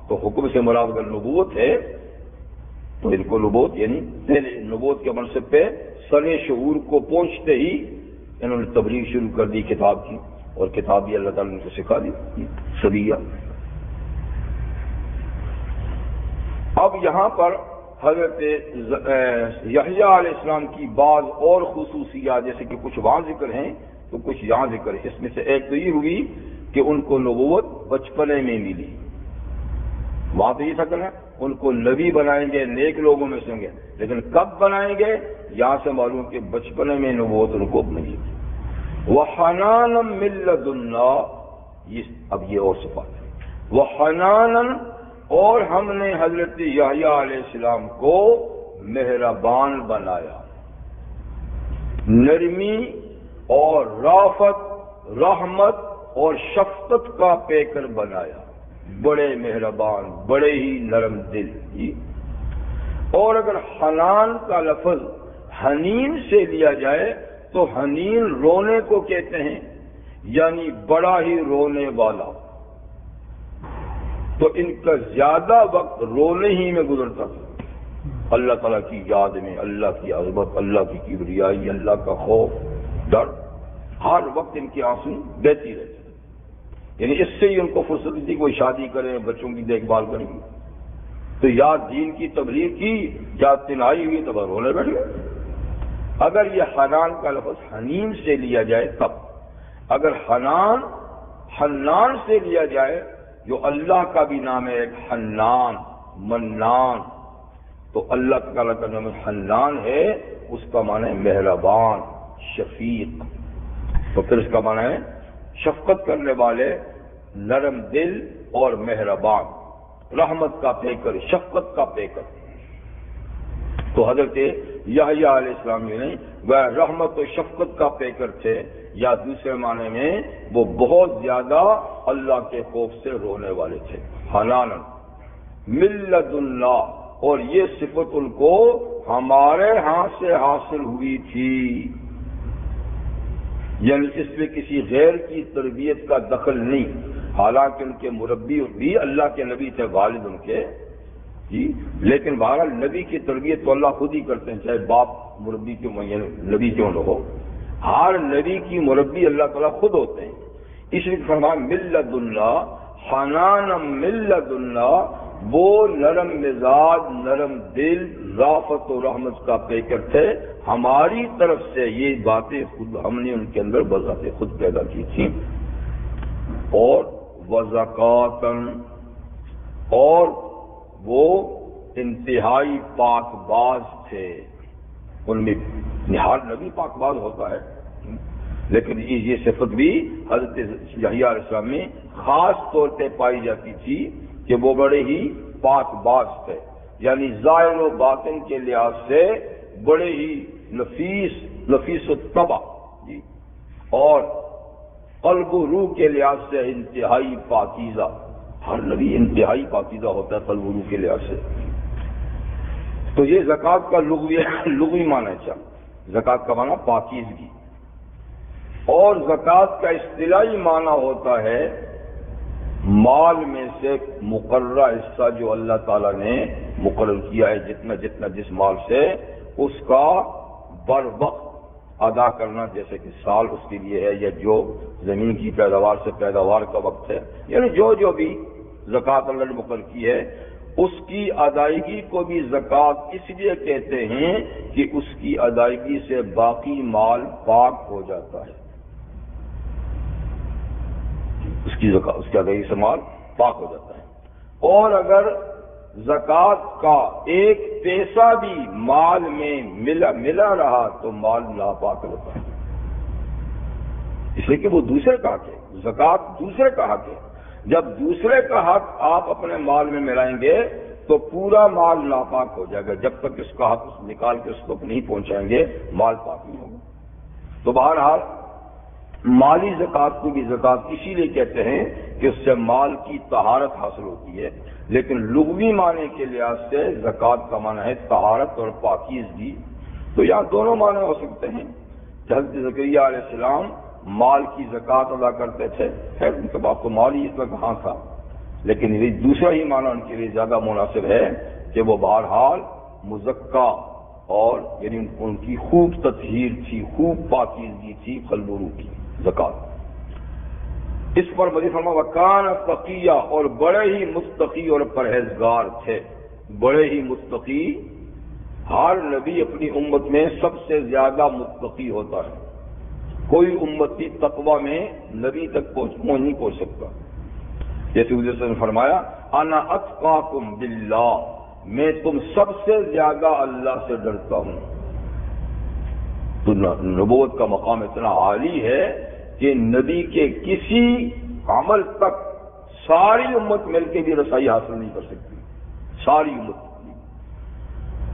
تو حکم سے مراد اگر نبوت ہے تو ان کو نبوت، یعنی نبوت کے منصب پہ سر شعور کو پہنچتے ہی انہوں نے تبلیغ شروع کر دی کتاب کی، اور کتاب بھی اللہ تعالیٰ نے ان کو سکھا دی صدیہ۔ اب یہاں پر حضرت یحییٰ علیہ السلام کی بعض اور خصوصیات، جیسے کہ کچھ وہاں ذکر ہیں تو کچھ یہاں ذکر ہے، اس میں سے ایک تو یہ ہوئی کہ ان کو نبوت بچپنے میں ملی، وہاں تو یہ سکن ہے ان کو نبی بنائیں گے، نیک لوگوں میں سے ہوں گے، لیکن کب بنائیں گے؟ یہاں سے معلوم کہ بچپنے میں نبوت ان کو ملی۔ وَحَنَانًا مِن لَّدُنَّا، اب یہ اور صفات ہے، وَحَنَانًا، اور ہم نے حضرت یحییٰ علیہ السلام کو مہربان بنایا، نرمی اور رافت، رحمت اور شفقت کا پیکر بنایا، بڑے مہربان، بڑے ہی نرم دل۔ اور اگر حنان کا لفظ حنین سے لیا جائے تو حنین رونے کو کہتے ہیں، یعنی بڑا ہی رونے والا، تو ان کا زیادہ وقت رونے ہی میں گزرتا تھا، اللہ تعالیٰ کی یاد میں، اللہ کی عظمت، اللہ کی کبریائی، اللہ کا خوف، ڈر، ہر وقت ان کی آنسو بہتی رہتی، یعنی اس سے ہی ان کو فرصت دی کہ وہ شادی کریں، بچوں کی دیکھ بھال کریں گے، تو یا دین کی تبلیغ کی یا تنہائی ہوئی تو رونے بیٹھ گئے۔ اگر یہ حنان کا لفظ حنین سے لیا جائے تب، اگر حنان سے لیا جائے جو اللہ کا بھی نام ہے ایک حنان، منان، تو اللہ تعالیٰ کا نام حنان ہے، اس کا معنی ہے مہربان، شفیق، تو پھر اس کا معنی ہے شفقت کرنے والے، نرم دل اور مہربان، رحمت کا پیکر، شفقت کا پیکر۔ تو حضرت یحییٰ علیہ السلام نہیں، وہ رحمت و شفقت کا پیکر تھے، یا دوسرے معنی میں وہ بہت زیادہ اللہ کے خوف سے رونے والے تھے۔ حنانًا من لدنا، اور یہ صفت ان کو ہمارے ہاں سے حاصل ہوئی تھی، یعنی اس میں کسی غیر کی تربیت کا دخل نہیں، حالانکہ ان کے مربی بھی اللہ کے نبی تھے، والد ان کے جی، لیکن بہرحال نبی کی تربیت تو اللہ خود ہی کرتے ہیں، چاہے باپ مربی کیوں نبی کیوں نہ ہو، ہر نبی کی مربی اللہ تعالیٰ خود ہوتے ہیں۔ اس لیے فرمایا من لدنا، حنانا من لدنا، وہ نرم مزاج، نرم دل، رافت و رحمت کا پیکر تھے، ہماری طرف سے یہ باتیں خود ہم نے ان کے اندر بذات خود پیدا کی تھیں۔ اور وزکاتن، اور وہ انتہائی پاک باز تھے، ان میں ہر نبی پاک باز ہوتا ہے، لیکن یہ صفت بھی حضرت یحییٰ علیہ السلام میں خاص طور پہ پائی جاتی تھی کہ وہ بڑے ہی پاک باز تھے، یعنی ظاہر و باطن کے لحاظ سے بڑے ہی نفیس الطبع جی، اور قلب و روح کے لحاظ سے انتہائی پاکیزہ، ہر نبی انتہائی پاکیزہ ہوتا ہے قلب و روح کے لحاظ سے۔ تو یہ زکوٰۃ کا لغوی معنی ہے، زکوٰۃ کا معنی پاکیزگی، اور زکوٰۃ کا اصطلاحی معنی ہوتا ہے مال میں سے مقررہ حصہ جو اللہ تعالیٰ نے مقرر کیا ہے، جتنا جس مال سے اس کا بر وقت ادا کرنا، جیسے کہ سال اس کے لیے ہے، یا جو زمین کی پیداوار سے پیداوار کا وقت ہے، یعنی جو بھی زکوٰۃ اللہ نے مقرر کی ہے، اس کی ادائیگی کو بھی زکوٰۃ اس لیے کہتے ہیں کہ اس کی ادائیگی سے باقی مال پاک ہو جاتا ہے، اس کی ادائیگی سے مال پاک ہو جاتا ہے۔ اور اگر زکوٰۃ کا ایک پیسہ بھی مال میں ملا رہا تو مال ناپاک ہوتا ہے، اس لیے کہ وہ دوسرے کا حق ہے، زکوٰۃ دوسرے کا حق ہے۔ جب دوسرے کا حق آپ اپنے مال میں ملائیں گے تو پورا مال ناپاک ہو جائے گا، جب تک اس کا حق نکال کے اس کو نہیں پہنچائیں گے مال پاک نہیں ہوگا۔ تو بہرحال مالی زکوٰۃ کو بھی زکوٰۃ اسی لیے کہتے ہیں کہ اس سے مال کی طہارت حاصل ہوتی ہے، لیکن لغوی معنی کے لحاظ سے زکوٰۃ کا معنی ہے طہارت اور پاکیزگی۔ تو یہاں دونوں معنی ہو سکتے ہیں۔ حضرت زکریا علیہ السلام مال کی زکوٰۃ ادا کرتے تھے، خیر ان کے باپ کو مال ہی اتنا کہاں تھا، لیکن یہ دوسرا ہی معنی ان کے لیے زیادہ مناسب ہے کہ وہ بہرحال مزکا اور یعنی ان کی خوب تطہیر تھی، خوب پاکیزگی تھی قلب کی زکوٰۃ۔ اس پر مزید فرما وکان تقیہ، اور بڑے ہی متقی اور پرہیزگار تھے، بڑے ہی متقی۔ ہر نبی اپنی امت میں سب سے زیادہ متقی ہوتا ہے، کوئی امتی تقوی میں نبی تک نہیں پہنچ سکتا۔ جیسے حضور صلی اللہ علیہ وسلم نے فرمایا انا اتقاکم باللہ، میں تم سب سے زیادہ اللہ سے ڈرتا ہوں۔ تو نبوت کا مقام اتنا عالی ہے کہ نبی کے کسی عمل تک ساری امت مل کے بھی رسائی حاصل نہیں کر سکتی، ساری امت۔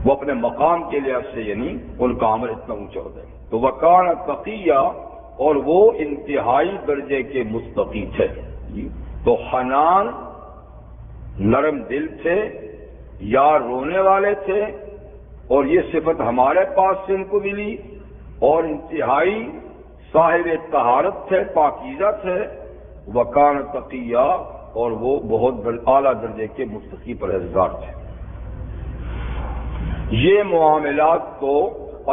وہ اپنے مقام کے لحاظ سے یعنی ان کا عمل اتنا اونچا ہوتا ہے۔ تو وکان تقیہ، اور وہ انتہائی درجے کے متقی تھے۔ تو حنان، نرم دل تھے یا رونے والے تھے، اور یہ صفت ہمارے پاس سے ان کو ملی، اور انتہائی صاحب طہارت تھے، پاکیزہ تھے۔ وکان تقیہ، اور وہ بہت اعلیٰ درجے کے متقی پرہیزگار تھے۔ یہ معاملات تو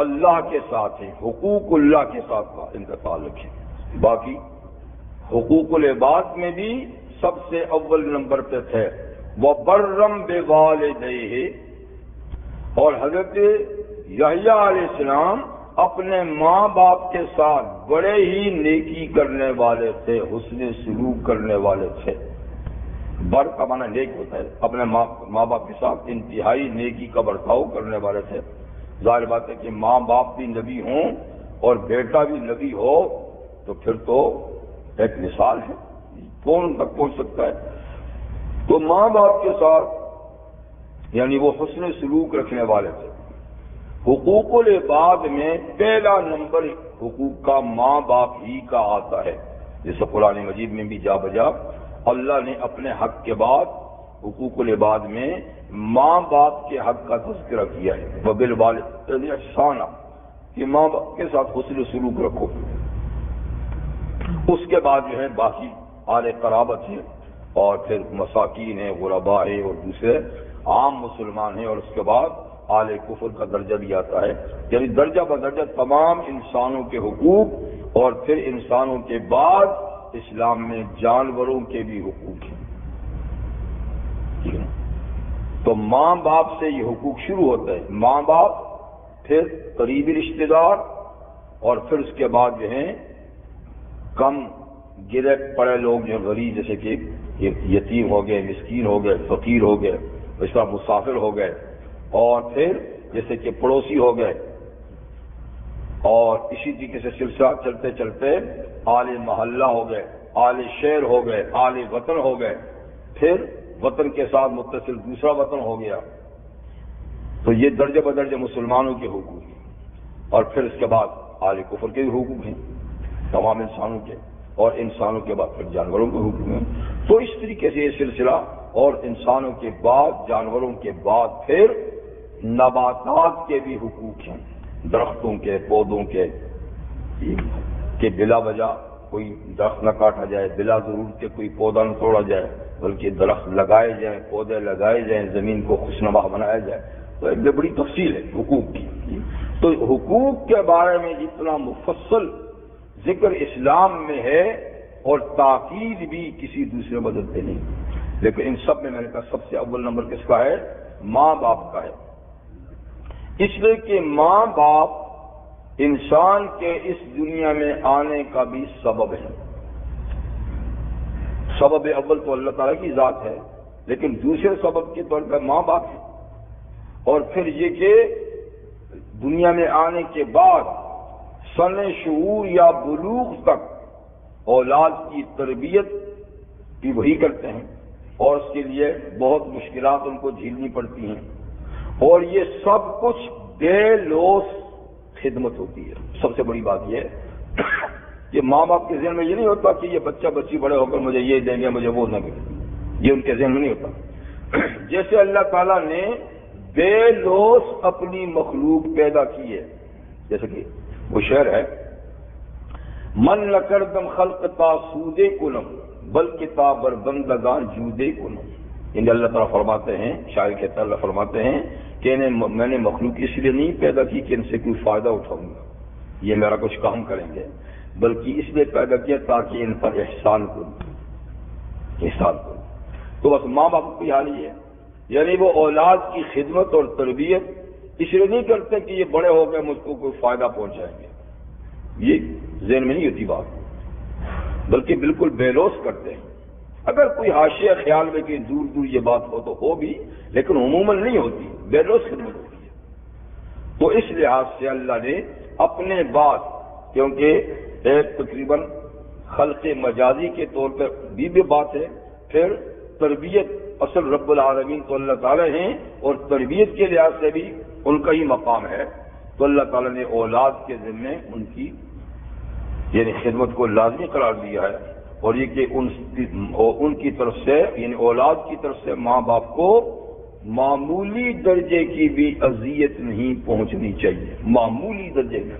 اللہ کے ساتھ ہیں، حقوق اللہ کے ساتھ ان کا تعلق ہے۔ باقی حقوق العباد میں بھی سب سے اول نمبر پہ تھے وَبَرًّا بِوَالِدَيْهِ، اور حضرت یحییٰ علیہ السلام اپنے ماں باپ کے ساتھ بڑے ہی نیکی کرنے والے تھے، حسن سلوک کرنے والے تھے۔ بر کا معنی نیک ہوتا ہے، اپنے ماں باپ کے ساتھ انتہائی نیکی کا برتاؤ کرنے والے تھے۔ ظاہر بات ہے کہ ماں باپ بھی نبی ہوں اور بیٹا بھی نبی ہو تو پھر تو ایک مثال ہے، کون تک پہنچ سکتا ہے۔ تو ماں باپ کے ساتھ یعنی وہ حسن سلوک رکھنے والے تھے۔ حقوق العباد میں پہلا نمبر حقوق کا ماں باپ ہی کا آتا ہے، جیسے قرآن مجید میں بھی جا بجا اللہ نے اپنے حق کے بعد حقوق العباد میں ماں باپ کے حق کا تذکرہ کیا ہے، وبالوالدین احسانا، کہ ماں باپ کے ساتھ حسن سلوک رکھو۔ اس کے بعد جو ہے باقی آل قرابت ہیں، اور پھر مساکین ہیں، غرباء ہیں، اور دوسرے عام مسلمان ہیں، اور اس کے بعد آل کفر کا درجہ بھی آتا ہے، یعنی درجہ بدرجہ تمام انسانوں کے حقوق، اور پھر انسانوں کے بعد اسلام میں جانوروں کے بھی حقوق ہیں۔ تو ماں باپ سے یہ حقوق شروع ہوتا ہے، ماں باپ، پھر قریبی رشتہ دار، اور پھر اس کے بعد جو ہیں کم گرے پڑے لوگ جو غریب، جیسے کہ یتیم ہو گئے، مسکین ہو گئے، فقیر ہو گئے، اس طرح مسافر ہو گئے، اور پھر جیسے کہ پڑوسی ہو گئے، اور اسی طریقے سے سلسلہ چلتے چلتے آل محلہ ہو گئے، آل شہر ہو گئے، آل وطن ہو گئے، پھر وطن کے ساتھ متصل دوسرا وطن ہو گیا۔ تو یہ درجہ بدرجہ مسلمانوں کے حقوق ہیں، اور پھر اس کے بعد آل کفر کے بھی حقوق ہیں تمام انسانوں کے، اور انسانوں کے بعد پھر جانوروں کے حقوق ہیں۔ تو اس طریقے سے یہ سلسلہ، اور انسانوں کے بعد جانوروں کے بعد پھر نباتات کے بھی حقوق ہیں، درختوں کے، پودوں کے، کہ بلا وجہ کوئی درخت نہ کاٹا جائے، بلا ضرورت کے کوئی پودا نہ توڑا جائے، بلکہ درخت لگائے جائیں، پودے لگائے جائیں، زمین کو خوشنما بنایا جائے۔ تو ایک بڑی تفصیل ہے حقوق کی۔ تو حقوق کے بارے میں جتنا مفصل ذکر اسلام میں ہے، اور تاکید بھی کسی دوسرے مدد پہ نہیں، لیکن ان سب میں نے کہا سب سے اول نمبر کس کا ہے؟ ماں باپ کا ہے۔ اس لیے کہ ماں باپ انسان کے اس دنیا میں آنے کا بھی سبب ہے۔ سبب اول تو اللہ تعالیٰ کی ذات ہے، لیکن دوسرے سبب کے طور پر ماں باپ ہیں. اور پھر یہ کہ دنیا میں آنے کے بعد سن شعور یا بلوغ تک اولاد کی تربیت بھی وہی کرتے ہیں، اور اس کے لیے بہت مشکلات ان کو جھیلنی پڑتی ہیں، اور یہ سب کچھ بے لوث خدمت ہوتی ہے. سب سے بڑی بات یہ ہے کہ ماں باپ کے ذہن میں یہ نہیں ہوتا کہ یہ بچہ بچی بڑے ہو کر مجھے یہ دیں گے مجھے وہ نہ ملے، یہ ان کے ذہن میں نہیں ہوتا. جیسے اللہ تعالیٰ نے بے لوث اپنی مخلوق پیدا کی ہے، جیسے کہ وہ شعر ہے، من لکردم خلق تا سودے کنم بلکہ تا بربندگان جودے کنم. یعنی اللہ تعالیٰ فرماتے ہیں، شاعر کے اللہ فرماتے ہیں کہ میں نے مخلوق اس لیے نہیں پیدا کی کہ ان سے کوئی فائدہ اٹھاؤں گا، یہ میرا کچھ کام کریں گے، بلکہ اس لیے پیدا کیا تاکہ ان پر احسان کروں. تو بس ماں باپ کی حال یہ ہے، یعنی وہ اولاد کی خدمت اور تربیت اس لیے نہیں کرتے کہ یہ بڑے ہو گئے مجھ کو کوئی فائدہ پہنچائیں گے، یہ ذہن میں نہیں ہوتی بات، بلکہ بالکل بے لوث کرتے ہیں. اگر کوئی حاشیہ خیال میں کہ دور دور یہ بات ہو تو ہو بھی، لیکن عموماً نہیں ہوتی، بے لوث خدمت ہوتی ہے. تو اس لحاظ سے اللہ نے اپنے بعد، کیونکہ ایک تقریباً خلق مجازی کے طور پر بھی بات ہے، پھر تربیت اصل رب العالمین تو اللہ تعالیٰ ہیں، اور تربیت کے لحاظ سے بھی ان کا ہی مقام ہے. تو اللہ تعالیٰ نے اولاد کے ذمے ان کی یعنی خدمت کو لازمی قرار دیا ہے، اور یہ کہ ان کی طرف سے یعنی اولاد کی طرف سے ماں باپ کو معمولی درجے کی بھی اذیت نہیں پہنچنی چاہیے، معمولی درجے میں.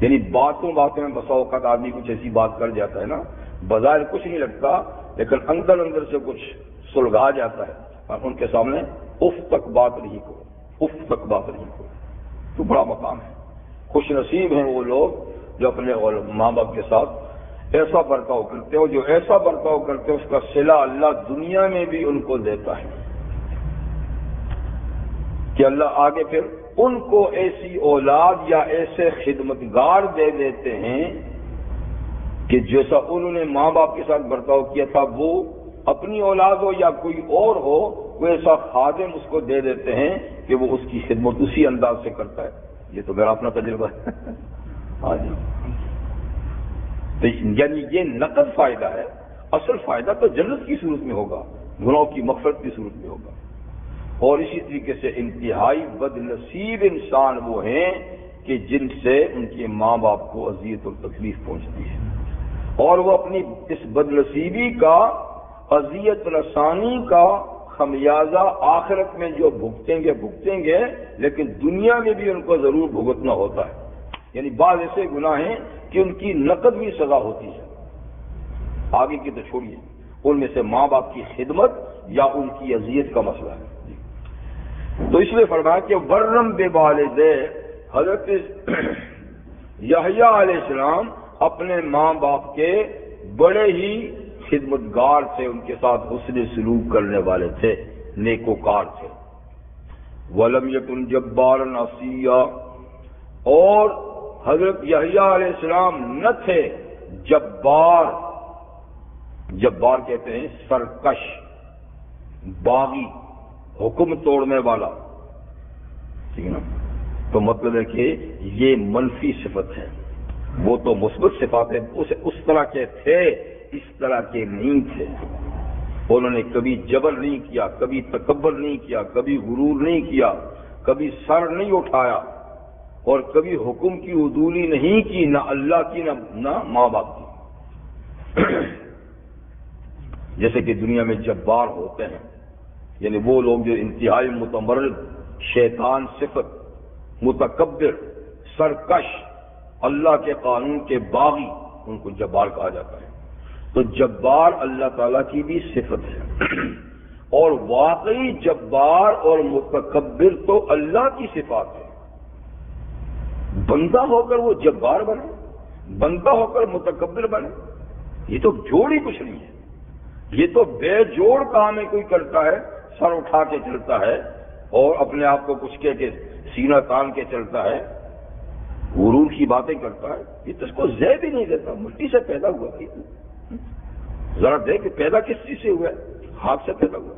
یعنی باتوں میں بسا اوقات آدمی کچھ ایسی بات کر جاتا ہے نا، بظاہر کچھ نہیں لگتا لیکن اندر سے کچھ سلگا جاتا ہے، اور ان کے سامنے اف تک بات نہیں کرو، تو بڑا مقام ہے. خوش نصیب ہیں وہ لوگ جو اپنے ماں باپ کے ساتھ ایسا برتاؤ کرتے ہو، جو ایسا برتاؤ کرتے ہو اس کا صلہ اللہ دنیا میں بھی ان کو دیتا ہے، کہ اللہ آگے پھر ان کو ایسی اولاد یا ایسے خدمتگار دے دیتے ہیں کہ جیسا انہوں نے ماں باپ کے ساتھ برتاؤ کیا تھا، وہ اپنی اولاد ہو یا کوئی اور ہو، وہ ایسا خادم اس کو دے دیتے ہیں کہ وہ اس کی خدمت اسی انداز سے کرتا ہے. یہ تو میرا اپنا تجربہ ہے. ہاں جی. تو یعنی یہ نقد فائدہ ہے، اصل فائدہ تو جنت کی صورت میں ہوگا، گناہوں کی مغفرت کی صورت میں ہوگا. اور اسی طریقے سے انتہائی بد نصیب انسان وہ ہیں کہ جن سے ان کے ماں باپ کو اذیت اور تکلیف پہنچتی ہے، اور وہ اپنی اس بد نصیبی کا، اذیت رسانی کا خمیازہ آخرت میں جو بھگتیں گے، لیکن دنیا میں بھی ان کو ضرور بھگتنا ہوتا ہے. یعنی بعض ایسے گناہ ہیں کہ ان کی نقد بھی سزا ہوتی ہے، آگے کی تو چھوڑیے، ان میں سے ماں باپ کی خدمت یا ان کی اذیت کا مسئلہ ہے. تو اس لیے فرمایا کہ ورم بے والدے، حضرت یحییٰ علیہ السلام اپنے ماں باپ کے بڑے ہی خدمتگار تھے، ان کے ساتھ حسن سلوک کرنے والے تھے، نیکوکار تھے. ولم یکن جبارا عصیا، اور حضرت یحییٰ علیہ السلام نہ تھے جبار کہتے ہیں سرکش، باغی، حکم توڑنے والا، ٹھیک ہے نا. تو مطلب ہے کہ یہ منفی صفت ہے، وہ تو مثبت صفات ہے. اس طرح کے تھے، اس طرح کے نہیں تھے. انہوں نے کبھی جبر نہیں کیا، کبھی تکبر نہیں کیا، کبھی غرور نہیں کیا، کبھی سر نہیں اٹھایا، اور کبھی حکم کی عدولی نہیں کی، نہ اللہ کی نہ ماں باپ کی. جیسے کہ دنیا میں جبار ہوتے ہیں، یعنی وہ لوگ جو انتہائی متمرد، شیطان صفت، متکبر، سرکش، اللہ کے قانون کے باغی، ان کو جبار کہا جاتا ہے. تو جبار اللہ تعالیٰ کی بھی صفت ہے، اور واقعی جبار اور متکبر تو اللہ کی صفات ہے. بندہ ہو کر وہ جبار بنے، بندہ ہو کر متکبر بنے، یہ تو جوڑ ہی کچھ نہیں ہے. یہ تو بے جوڑ کام ہے. کوئی کرتا ہے سر اٹھا کے چلتا ہے اور اپنے آپ کو کچھ کہہ کے سینہ تان کے چلتا ہے، غرور کی باتیں کرتا ہے، یہ تو اس کو زیب ہی نہیں دیتا. مٹی سے پیدا ہوا، ذرا دیکھ پیدا کس چیز سے ہوا ہے؟ ہاتھ سے پیدا ہوا.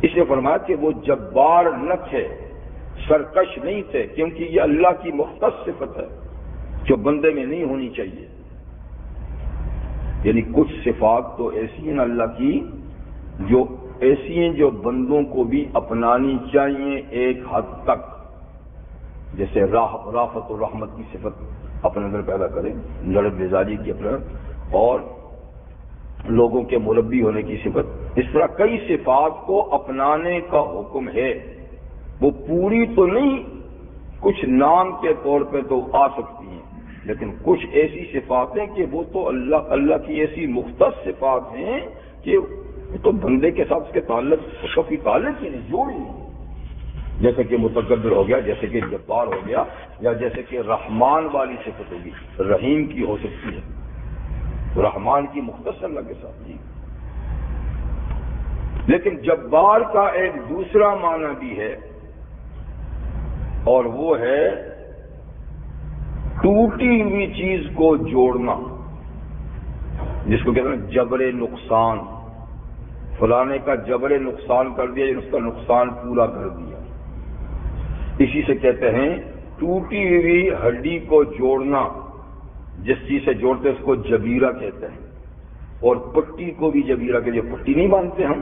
اس نے فرمایا کہ وہ جبار نہ تھے، سرکش نہیں تھے، کیونکہ یہ اللہ کی مختص صفت ہے جو بندے میں نہیں ہونی چاہیے. یعنی کچھ صفات تو ایسی ہیں اللہ کی جو ایسی ہیں جو بندوں کو بھی اپنانی چاہیے ایک حد تک. جیسے رافت و رحمت کی صفت اپنے اندر پیدا کریں، نرم مزاجی کی اپنا، اور لوگوں کے مربی ہونے کی صفت. اس طرح کئی صفات کو اپنانے کا حکم ہے. وہ پوری تو نہیں، کچھ نام کے طور پہ تو آ سکتی ہیں، لیکن کچھ ایسی صفات ہیں کہ وہ تو اللہ کی ایسی مختص صفات ہیں کہ وہ تو بندے کے ساتھ اس کے تعلق کافی تعلق ہی نہیں، جوڑ نہیں. جیسے کہ متکبر ہو گیا، جیسے کہ جبار ہو گیا، یا جیسے کہ رحمان والی صفت ہوگی، رحیم کی ہو سکتی ہے، رحمان کی مختص اللہ کے ساتھ. جی لیکن جبار کا ایک دوسرا معنی بھی ہے، اور وہ ہے ٹوٹی ہوئی چیز کو جوڑنا، جس کو کہتے ہیں جبر نقصان. فلانے کا جبر نقصان کر دیا، اس کا نقصان پورا کر دیا. اسی سے کہتے ہیں ٹوٹی ہوئی ہڈی کو جوڑنا. جس چیز سے جوڑتے اس کو جبیرہ کہتے ہیں. اور پٹی کو بھی جبیرہ کے لیے پٹی نہیں باندھتے ہم،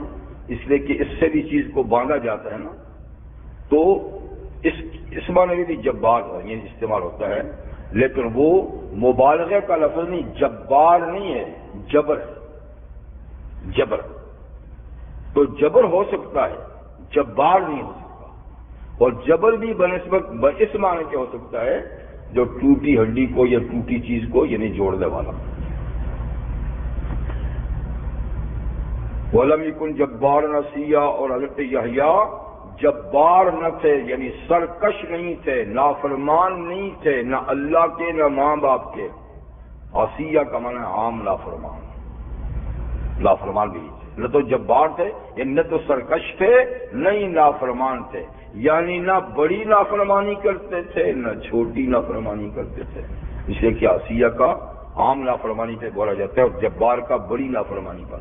اس لیے کہ اس سے بھی چیز کو باندھا جاتا ہے نا. تو اس معنی میں بھی جبار یہ استعمال ہوتا ہے، لیکن وہ مبالغے کا لفظ نہیں، جبار نہیں ہے، جبر ہے. جبر تو جبر ہو سکتا ہے، جبار نہیں ہو سکتا. اور جبر بھی بنسبت اس معنی کے ہو سکتا ہے جو ٹوٹی ہڈی کو یا ٹوٹی چیز کو یعنی جوڑنے والا. وَلَمْ يَكُنْ جَبَّارًا عَصِيًّا، اور حضرت یحییٰ جبار نہ تھے، یعنی سرکش نہیں تھے، نافرمان نہیں تھے، نہ اللہ کے نہ ماں باپ کے. عصیہ کا معنی عام نافرمان، نافرمان بھی نہیں تھے. نہ تو جبار تھے، یعنی نہ تو سرکش تھے، نہ ہی نافرمان تھے. یعنی نہ بڑی نافرمانی کرتے تھے نہ چھوٹی نافرمانی کرتے تھے. اس لیے کہ عصیہ کا عام نافرمانی پہ بولا جاتا ہے، اور جبار کا بڑی نافرمانی پر،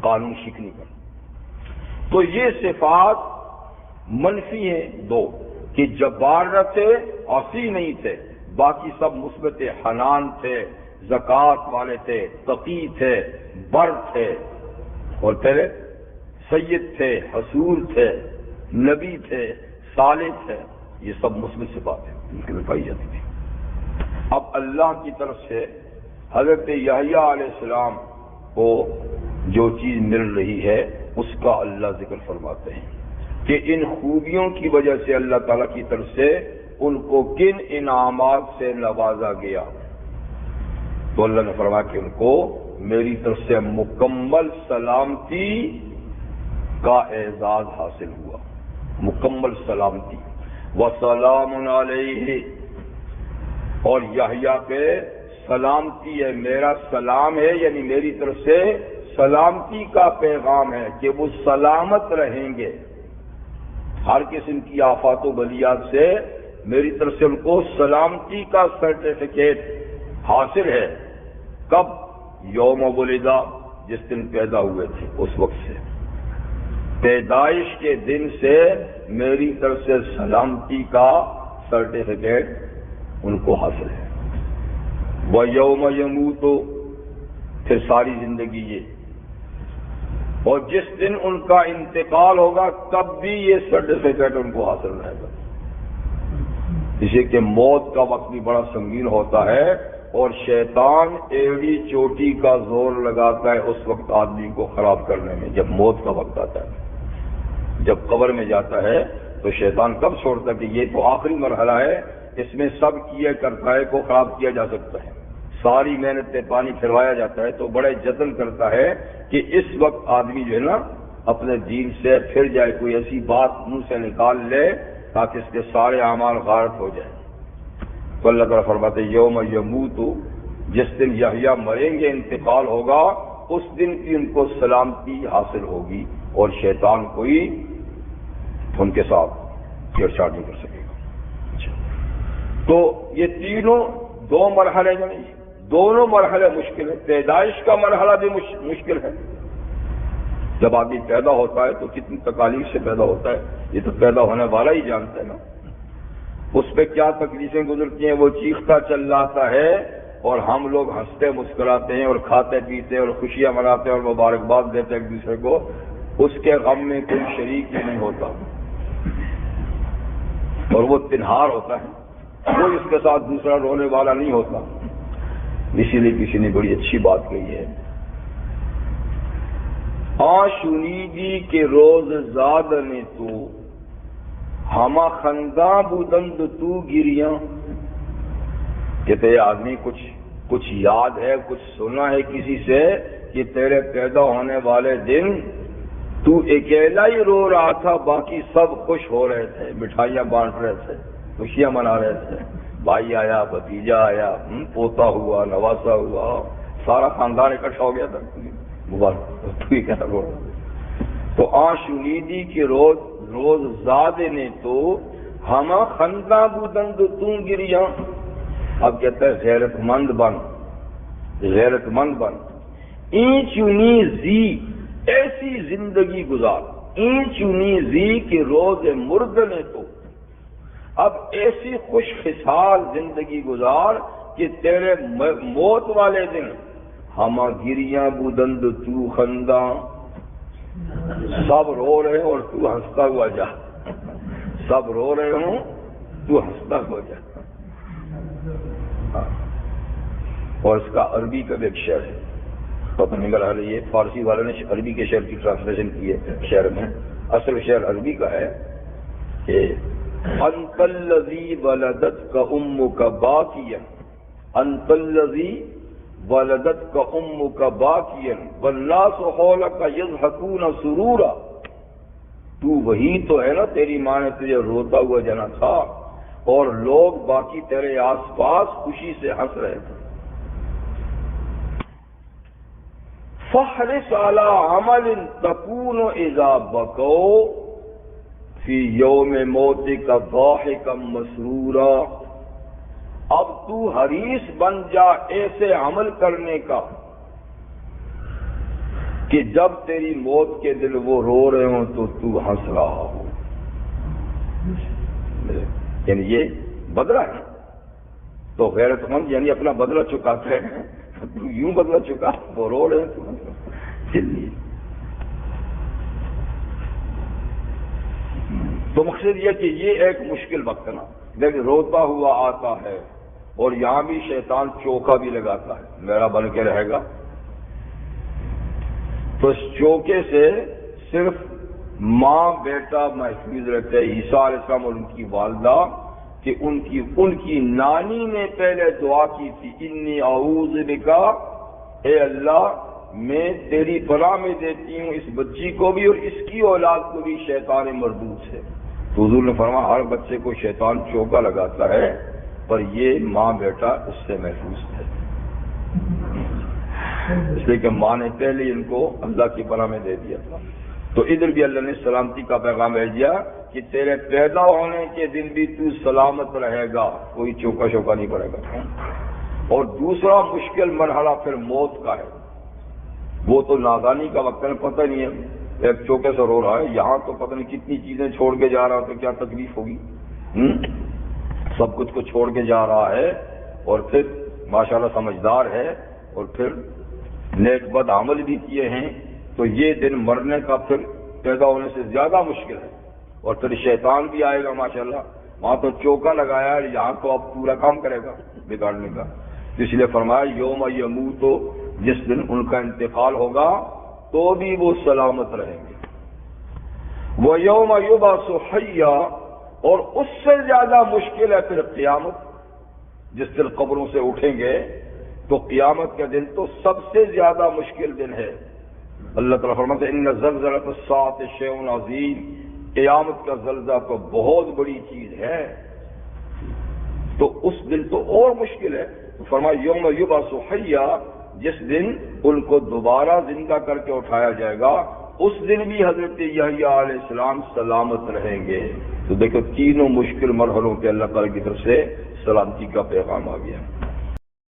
قانون شکنی پر. تو یہ صفات منفی ہیں دو، کہ جبار نہ تھے، عصی نہیں تھے، باقی سب مثبت حنان تھے، زکوٰۃ والے تھے، تقی تھے، بر تھے، اور پہلے سید تھے، حصور تھے، نبی تھے، صالح تھے. یہ سب مثبت صفات ہیں ان کے میں پائی جاتی تھی. اب اللہ کی طرف سے حضرت یحییٰ علیہ السلام کو جو چیز مل رہی ہے اس کا اللہ ذکر فرماتے ہیں کہ ان خوبیوں کی وجہ سے اللہ تعالیٰ کی طرف سے ان کو کن انعامات سے نوازا گیا. تو اللہ نے فرمایا کہ ان کو میری طرف سے مکمل سلامتی کا اعزاز حاصل ہوا، مکمل سلامتی. وَسَلَامٌ عَلَيْهِ، اور یحییٰ پہ سلامتی ہے، میرا سلام ہے، یعنی میری طرف سے سلامتی کا پیغام ہے کہ وہ سلامت رہیں گے ہر قسم کی آفات و بلیات سے. میری طرف سے ان کو سلامتی کا سرٹیفکیٹ حاصل ہے. کب؟ یوم ولدہ، جس دن پیدا ہوئے تھے اس وقت سے، پیدائش کے دن سے میری طرف سے سلامتی کا سرٹیفکیٹ ان کو حاصل ہے. وَيَوْمَ يَمُوتُ، پھر ساری زندگی یہ، اور جس دن ان کا انتقال ہوگا تب بھی یہ سرٹیفکیٹ ان کو حاصل رہے گا. اسے کہ موت کا وقت بھی بڑا سنگین ہوتا ہے، اور شیطان ایڑی چوٹی کا زور لگاتا ہے اس وقت آدمی کو خراب کرنے میں، جب موت کا وقت آتا ہے. جب قبر میں جاتا ہے تو شیطان کب چھوڑتا ہے کہ یہ تو آخری مرحلہ ہے، اس میں سب کیے کرتا ہے کو خراب کیا جا سکتا ہے، ساری محنت پہ پانی پھروایا جاتا ہے. تو بڑے جتن کرتا ہے کہ اس وقت آدمی جو ہے نا اپنے دین سے پھر جائے، کوئی ایسی بات منہ سے نکال لے تاکہ اس کے سارے اعمال غارت ہو جائیں. تو اللہ تعالیٰ فرماتے یوم یموت، جس دن یحییٰ مریں گے، انتقال ہوگا، اس دن کی ان کو سلامتی حاصل ہوگی، اور شیطان کوئی ان کے ساتھ چھیڑ چھاڑ نہیں کر سکے گا. تو یہ تینوں دو مرحلے جو نہیں، دونوں مرحلے مشکل ہیں. پیدائش کا مرحلہ بھی مشکل ہے، جب آدمی پیدا ہوتا ہے تو کتنی تکالیف سے پیدا ہوتا ہے، یہ تو پیدا ہونے والا ہی جانتا ہے نا، اس پہ کیا تکلیفیں گزرتی ہیں، وہ چیختا چلاتا ہے اور ہم لوگ ہنستے مسکراتے ہیں اور کھاتے پیتے اور خوشیاں مناتے ہیں اور مبارکباد دیتے ہیں ایک دوسرے کو، اس کے غم میں کوئی شریک ہی نہیں ہوتا اور وہ تنہار ہوتا ہے، کوئی اس کے ساتھ دوسرا رونے والا نہیں ہوتا۔ اسی لیے کسی نے بڑی اچھی بات کہی ہے، آشونیدی کے روز زاد نے تو ہما خنداں بودند تو گریاں، کہتے آدمی کچھ یاد ہے، کچھ سنا ہے کسی سے کہ تیرے پیدا ہونے والے دن تو اکیلا ہی رو رہا تھا، باقی سب خوش ہو رہے تھے، مٹھائیاں بانٹ رہے تھے، خوشیاں منا رہے تھے، بھائی آیا، بھتیجا آیا، پوتا ہوا، نواسا ہوا، سارا خاندان اکٹھا ہو گیا تھا، مبارک تو کیا رو رہا۔ تو آشونیدی کے روز زاد نے تو ہما خنداں بودند تو گریاں، اب کہتا ہے غیرت مند بن، غیرت مند بن، این چونی زی ایسی زندگی گزار، این چونی زی کے روز مردنے تو اب ایسی خوش خصال زندگی گزار کہ تیرے موت والے دن ہما گریاں بودند تو خنداں، سب رو رہے اور تو ہنستا ہوا جا، سب رو رہے ہوں تو ہنستا ہوا جا۔ اور اس کا عربی کا بھی ایک شعر ہے، پتہ نہیں لگا یہ فارسی والے نے عربی کے شعر کی ٹرانسلیشن کی ہے شعر میں، اصل شعر عربی کا ہے کہ انت الذی ولدتک امک باکیا، انت الذی ولدتک امک باکیا والناس حولک یضحکون سرورا، تو وہی تو ہے نا تیری ماں نے تجھے روتا ہوا جنا تھا اور لوگ باقی تیرے آس پاس خوشی سے ہنس رہے تھے۔ فاحرص علی عمل تکون اذا بکوا فی یوم موتک ضاحکا مسرورا، اب تو حریص بن جا ایسے عمل کرنے کا کہ جب تیری موت کے دن وہ رو رہے ہوں تو ہنس رہا ہو، یعنی یہ بدلہ ہے، تو غیرت مند یعنی اپنا بدلہ چکاتے ہیں، تو یوں بدلہ چکا، وہ رو رہے ہیں تو ہنس رہا، چلیے۔ تو مقصد یہ کہ یہ ایک مشکل وقت نا، لیکن روتا ہوا آتا ہے اور یہاں بھی شیطان چوکا بھی لگاتا ہے، میرا بن کے رہے گا، تو اس چوکے سے صرف ماں بیٹا محفوظ رہتے ہیں، عیسیٰ علیہ السلام اور ان کی والدہ، کہ ان کی نانی نے پہلے دعا کی تھی، انی اعوذ بکا، اے اللہ میں تیری پناہ میں دیتی ہوں اس بچی کو بھی اور اس کی اولاد کو بھی شیطان مردود سے۔ تو حضور نے فرمایا ہر بچے کو شیطان چوکا لگاتا ہے پر یہ ماں بیٹا اس سے محفوظ ہے، اس لیے کہ ماں نے پہلے ان کو اللہ کی پناہ میں دے دیا تھا۔ تو ادھر بھی اللہ نے سلامتی کا پیغام بھیج دیا کہ تیرے پیدا ہونے کے دن بھی تو سلامت رہے گا، کوئی چوکا شوکا نہیں پڑے گا۔ اور دوسرا مشکل مرحلہ پھر موت کا ہے، وہ تو نادانی کا وقت ہے، پتہ نہیں ہے، ایک چوکے سے رو رہا ہے، یہاں تو پتہ نہیں کتنی چیزیں چھوڑ کے جا رہا ہے تو کیا تکلیف ہوگی، سب کچھ کو چھوڑ کے جا رہا ہے اور پھر ماشاءاللہ سمجھدار ہے اور پھر نیک بد عمل بھی کیے ہیں، تو یہ دن مرنے کا پھر پیدا ہونے سے زیادہ مشکل ہے، اور پھر شیطان بھی آئے گا ماشاءاللہ، وہاں تو چوکا لگایا ہے، یہاں تو اب پورا کام کرے گا بگاڑنے کا، اس لیے فرمایا یوم یموت، جس دن ان کا انتقال ہوگا تو بھی وہ سلامت رہیں گے، وہ یوم یبعث حیا، اور اس سے زیادہ مشکل ہے پھر قیامت، جس دن قبروں سے اٹھیں گے، تو قیامت کا دن تو سب سے زیادہ مشکل دن ہے۔ اللہ تعالیٰ فرماتے ہیں ان زلزلۃ الساعۃ شیء عظیم، قیامت کا زلزلہ تو بہت بڑی چیز ہے، تو اس دن تو اور مشکل ہے۔ فرمایا یوم یبعث حیا، جس دن ان کو دوبارہ زندہ کر کے اٹھایا جائے گا، اس دن بھی حضرت یحییٰ علیہ السلام سلامت رہیں گے۔ تو دیکھو تینوں مشکل مرحلوں پہ اللہ تعالیٰ کی طرف سے سلامتی کا پیغام آ گیا۔